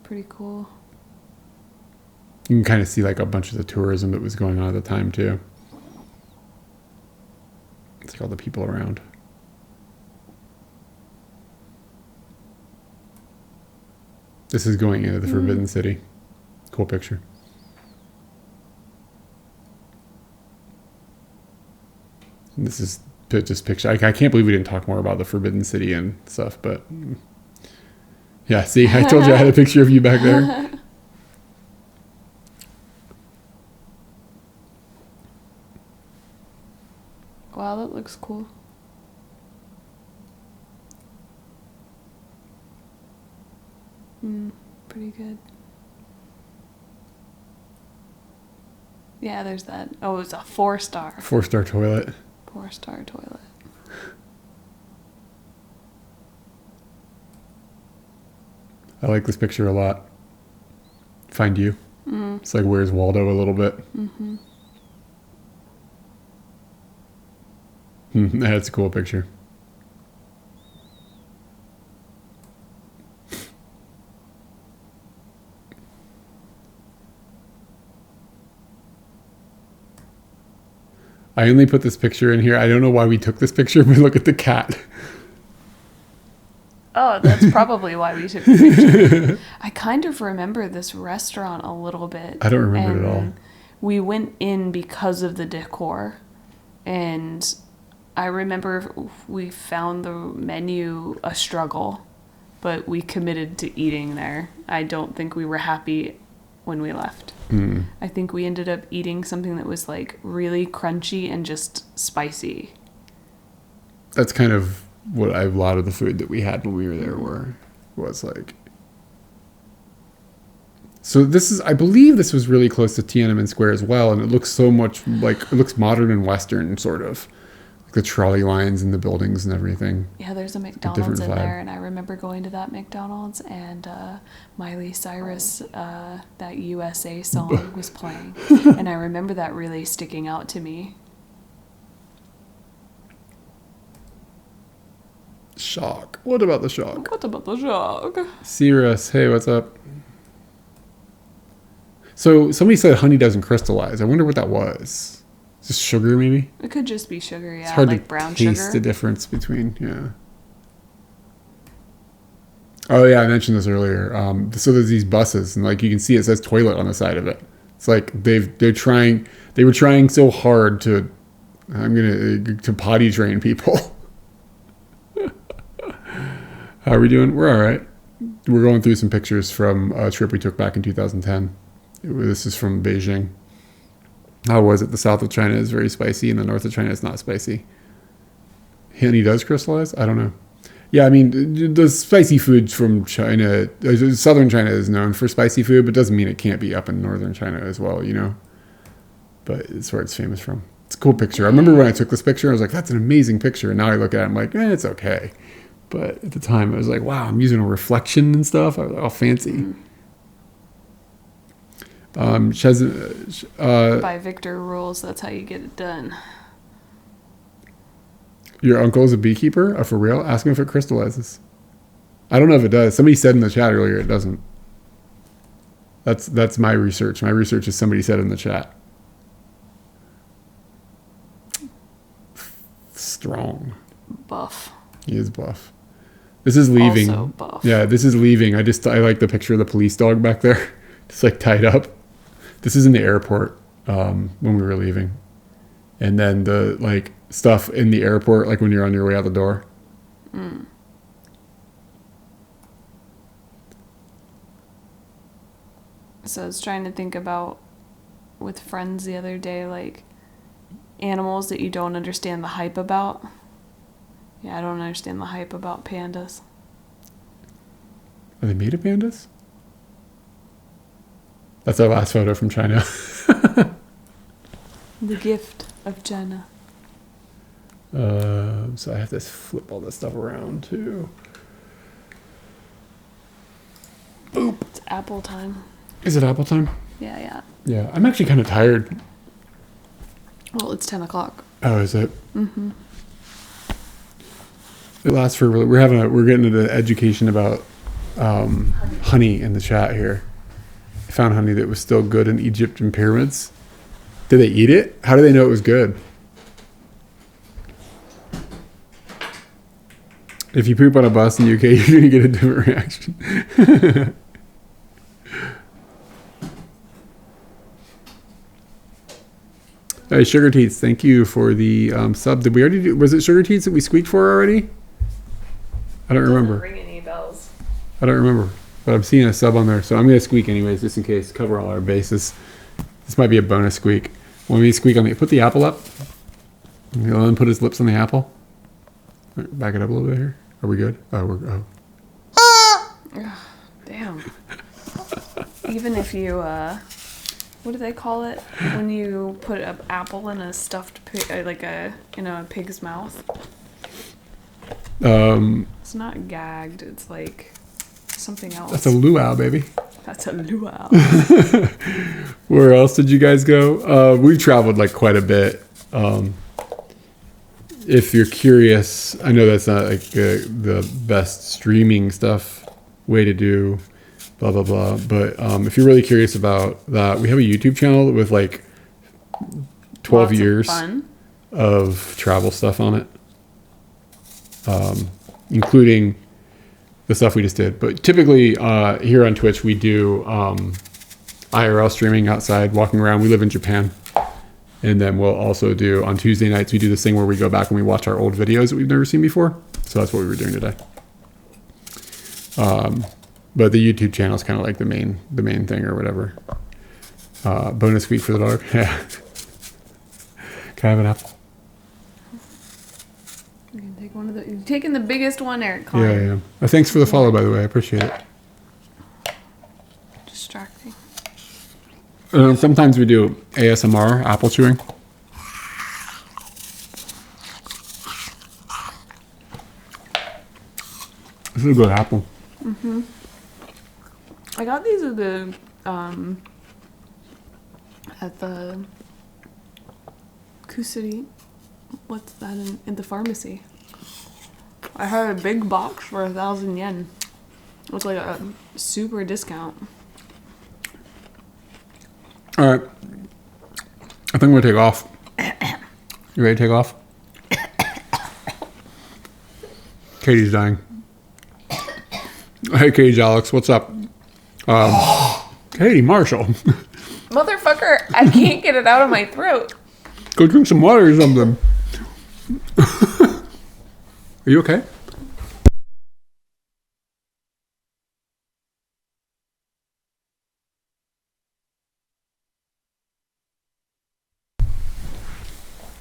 Pretty cool. You can kind of see like a bunch of the tourism that was going on at the time too. It's like all the people around. This is going into the Forbidden City. Cool picture. And this is just picture. I can't believe we didn't talk more about the Forbidden City and stuff, but yeah, see, I told you I had a picture of you back there. Wow, that looks cool. Pretty good. Yeah, there's that. Oh, it's a 4-star. 4-star toilet. 4-star toilet. I like this picture a lot. Find you. It's like Where's Waldo a little bit. That's a cool picture. I only put this picture in here. I don't know why we took this picture, but look at the cat. Oh, that's probably why we took the picture. I kind of remember this restaurant a little bit. I don't remember it at all. And we went in because of the decor. And I remember we found the menu a struggle, but we committed to eating there. I don't think we were happy when we left. I think we ended up eating something that was like really crunchy and just spicy. That's kind of what a lot of the food that we had when we were there was like. So this is, I believe this was really close to Tiananmen Square as well, and it looks so much like, it looks modern and Western sort of. Like the trolley lines and the buildings and everything. Yeah, there's a McDonald's in there, and I remember going to that McDonald's, and Miley Cyrus, that USA song was playing, and I remember that really sticking out to me. Shock. What about the shock? What about the shock? Cirrus, hey, what's up? So somebody said honey doesn't crystallize. I wonder what that was. Is this sugar, maybe? It could just be sugar, yeah. It's hard like to brown taste sugar. the difference between, yeah. Oh yeah, I mentioned this earlier. So there's these buses, and like you can see, it says toilet on the side of it. It's like they were trying so hard to potty train people. How are we doing? We're all right. We're going through some pictures from a trip we took back in 2010. This is from Beijing. How was it? The south of China is very spicy, and the north of China is not spicy. Honey does crystallize? I don't know. Yeah, I mean, the spicy food from China, southern China is known for spicy food, but doesn't mean it can't be up in northern China as well, you know? but it's where it's famous from. It's a cool picture. I remember when I took this picture, I was like, that's an amazing picture. And now I look at it, I'm like, it's okay. But at the time, I was like, wow, I'm using a reflection and stuff. I was like, oh, fancy. By Victor rules, that's how you get it done. Your uncle is a beekeeper? Oh, for real? Ask him if it crystallizes. I don't know if it does. Somebody said in the chat earlier it doesn't. That's my research. My research is somebody said in the chat. Strong. Buff. He is buff. This is leaving. Also buff. Yeah, this is leaving. I like the picture of the police dog back there. Just like tied up. This is in the airport when we were leaving. And then the like stuff in the airport, like when you're on your way out the door. So I was trying to think about with friends the other day, like animals that you don't understand the hype about. Yeah, I don't understand the hype about pandas. Are they made of pandas? That's our last photo from China. The gift of China. So I have to flip all this stuff around too. Boop. It's apple time. Is it apple time? Yeah. Yeah, I'm actually kind of tired. Well, it's 10 o'clock. Oh, is it? Mm-hmm. It lasts for we're getting into education about honey in the chat here. I found honey that was still good in Egyptian pyramids. Did they eat it? How do they know it was good? If you poop on a bus in the UK, you're gonna get a different reaction. Hey, Sugar Teats, thank you for the sub. Did we already do? Was it Sugar Teats that we squeaked for already? I don't remember. Ring any bells. I don't remember, but I'm seeing a sub on there, so I'm gonna squeak anyways, just in case. Cover all our bases. This might be a bonus squeak. When we squeak on the, put the apple up. Let him put his lips on the apple. Back it up a little bit here. Are we good? Oh. Damn. Even if you, what do they call it when you put an apple in a stuffed pig, like a pig's mouth? It's not gagged. It's like something else. That's a luau, baby. That's a luau. Where else did you guys go? We traveled like quite a bit. If you're curious, I know that's not like the best streaming stuff way to do blah blah blah, but if you're really curious about that, we have a YouTube channel with like 12 years of travel stuff on it, including the stuff we just did. But typically here on Twitch we do IRL streaming outside, walking around. We live in Japan. And then we'll also do, on Tuesday nights, we do this thing where we go back and we watch our old videos that we've never seen before. So that's what we were doing today. But the YouTube channel is kind of like the main thing or whatever. Bonus squeak for the dog. Yeah. Can I have an apple? You can take one of the. You're taking the biggest one, Eric. Yeah. Thanks for the follow, by the way. I appreciate it. Distracting. Sometimes we do ASMR, apple chewing. This is a good apple. Mm-hmm. I got these at the Kusuri. What's that in the pharmacy? I had a big box for 1,000 yen. It was like a super discount. All right. I think I'm going to take off. You ready to take off? Katie's dying. Hey, Katie Alex, what's up? Katie Marshall. Motherfucker, I can't get it out of my throat. Go drink some water or something. Are you okay?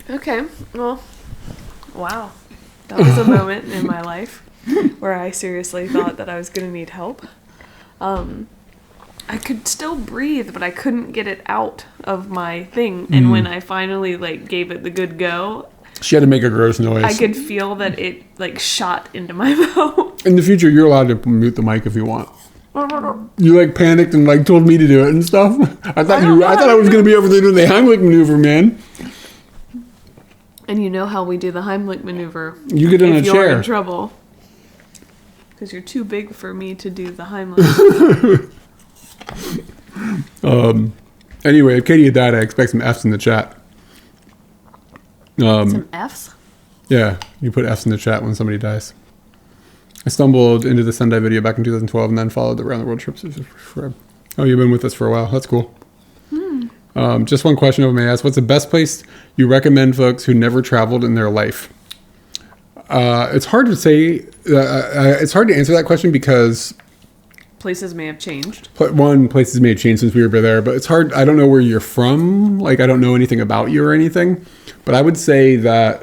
Okay, well, wow. That was a moment in my life where I seriously thought that I was going to need help. I could still breathe, but I couldn't get it out of my thing. And when I finally like gave it the good go, She had to make a gross noise. I could feel that it like shot into my mouth. In the future, you're allowed to mute the mic if you want. You like panicked and like told me to do it and stuff. I thought I was gonna be over there doing the Heimlich maneuver, man. And you know how we do the Heimlich maneuver. You get in a if you're chair. in trouble. Because you're too big for me to do the Heimlich. Anyway, if Katie had died, I expect some F's in the chat. Some F's? Yeah, you put F's in the chat when somebody dies. I stumbled into the Sendai video back in 2012 and then followed the round the world trips. Oh, you've been with us for a while. That's cool. Just one question I may ask. What's the best place you recommend folks who never traveled in their life? It's hard to say. It's hard to answer that question because Places may have changed. places may have changed since we were there, but it's hard. I don't know where you're from. Like, I don't know anything about you or anything. But I would say that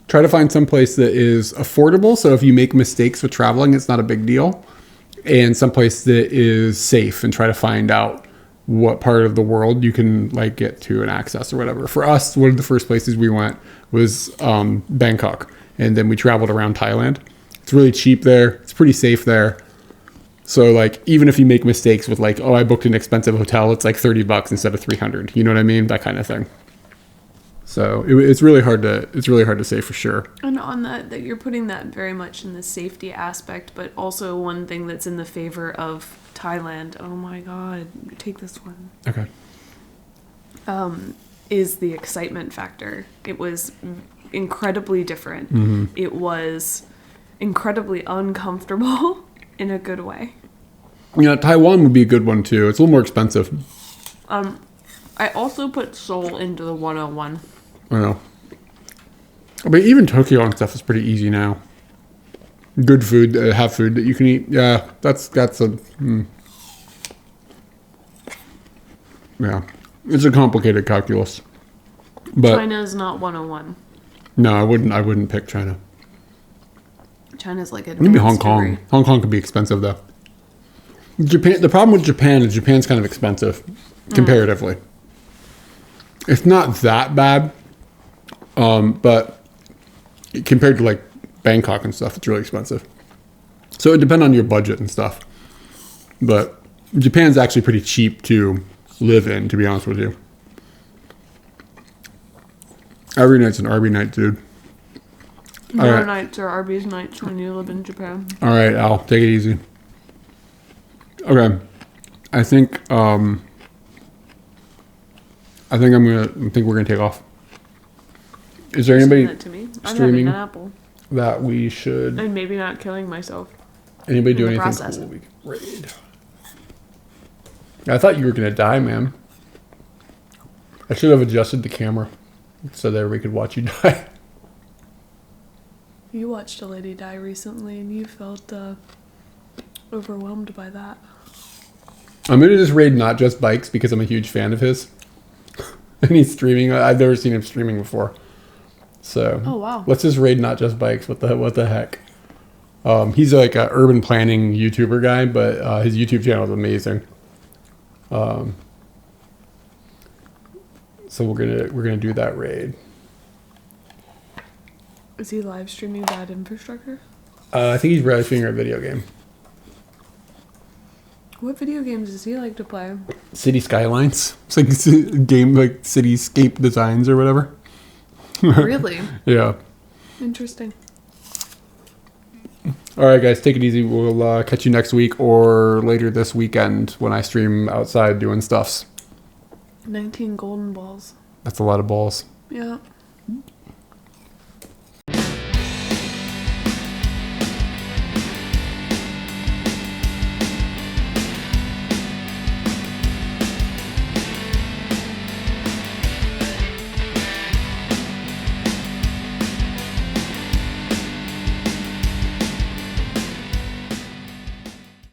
try to find some place that is affordable. So if you make mistakes with traveling, it's not a big deal. And some place that is safe, and try to find out what part of the world you can like get to and access or whatever. For us, one of the first places we went was Bangkok. And then we traveled around Thailand. It's really cheap there. It's pretty safe there. So like, even if you make mistakes with like, oh, I booked an expensive hotel, it's like $30 instead of $300. You know what I mean? That kind of thing. So it's really hard to say for sure. And on that you're putting that very much in the safety aspect, but also one thing that's in the favor of Thailand. Oh my God, take this one. Okay. Is the excitement factor. It was incredibly different. It was incredibly uncomfortable in a good way. Yeah, Taiwan would be a good one too. It's a little more expensive. I also put Seoul into the 101. I know. But even Tokyo and stuff is pretty easy now. Good food, have food that you can eat. Yeah, that's yeah. It's a complicated calculus. But China's not 101. no, I wouldn't pick China. China's like a Maybe Hong Kong. Hong Kong could be expensive though. Japan. The problem with Japan is Japan's kind of expensive comparatively. It's not that bad, but compared to like Bangkok and stuff, it's really expensive. So it depends on your budget and stuff. But Japan's actually pretty cheap to live in, to be honest with you. Every night's an Arby night, dude. No right. nights are Arby's nights when you live in Japan. All right, Al, take it easy. Okay, I think we're gonna take off. Is there anybody Send that to me. I'm streaming having an apple. that we should? And maybe not killing myself. Anybody do in the anything process. cool we can raid? I thought you were gonna die, man. I should have adjusted the camera so that everybody could watch you die. You watched a lady die recently and you felt overwhelmed by that. I'm gonna just raid Not Just Bikes because I'm a huge fan of his. And he's streaming. I've never seen him streaming before. So Oh, wow. let's just raid Not Just Bikes. What the heck? He's like a urban planning YouTuber guy, but his YouTube channel is amazing. So we're gonna do that raid. Is he live streaming bad infrastructure? I think he's live streaming a video game. What video games does he like to play? City Skylines. It's like a game like cityscape designs or whatever. Really? Yeah. Interesting. All right, guys, take it easy. We'll catch you next week or later this weekend when I stream outside doing stuffs. 19 golden balls. That's a lot of balls. Yeah.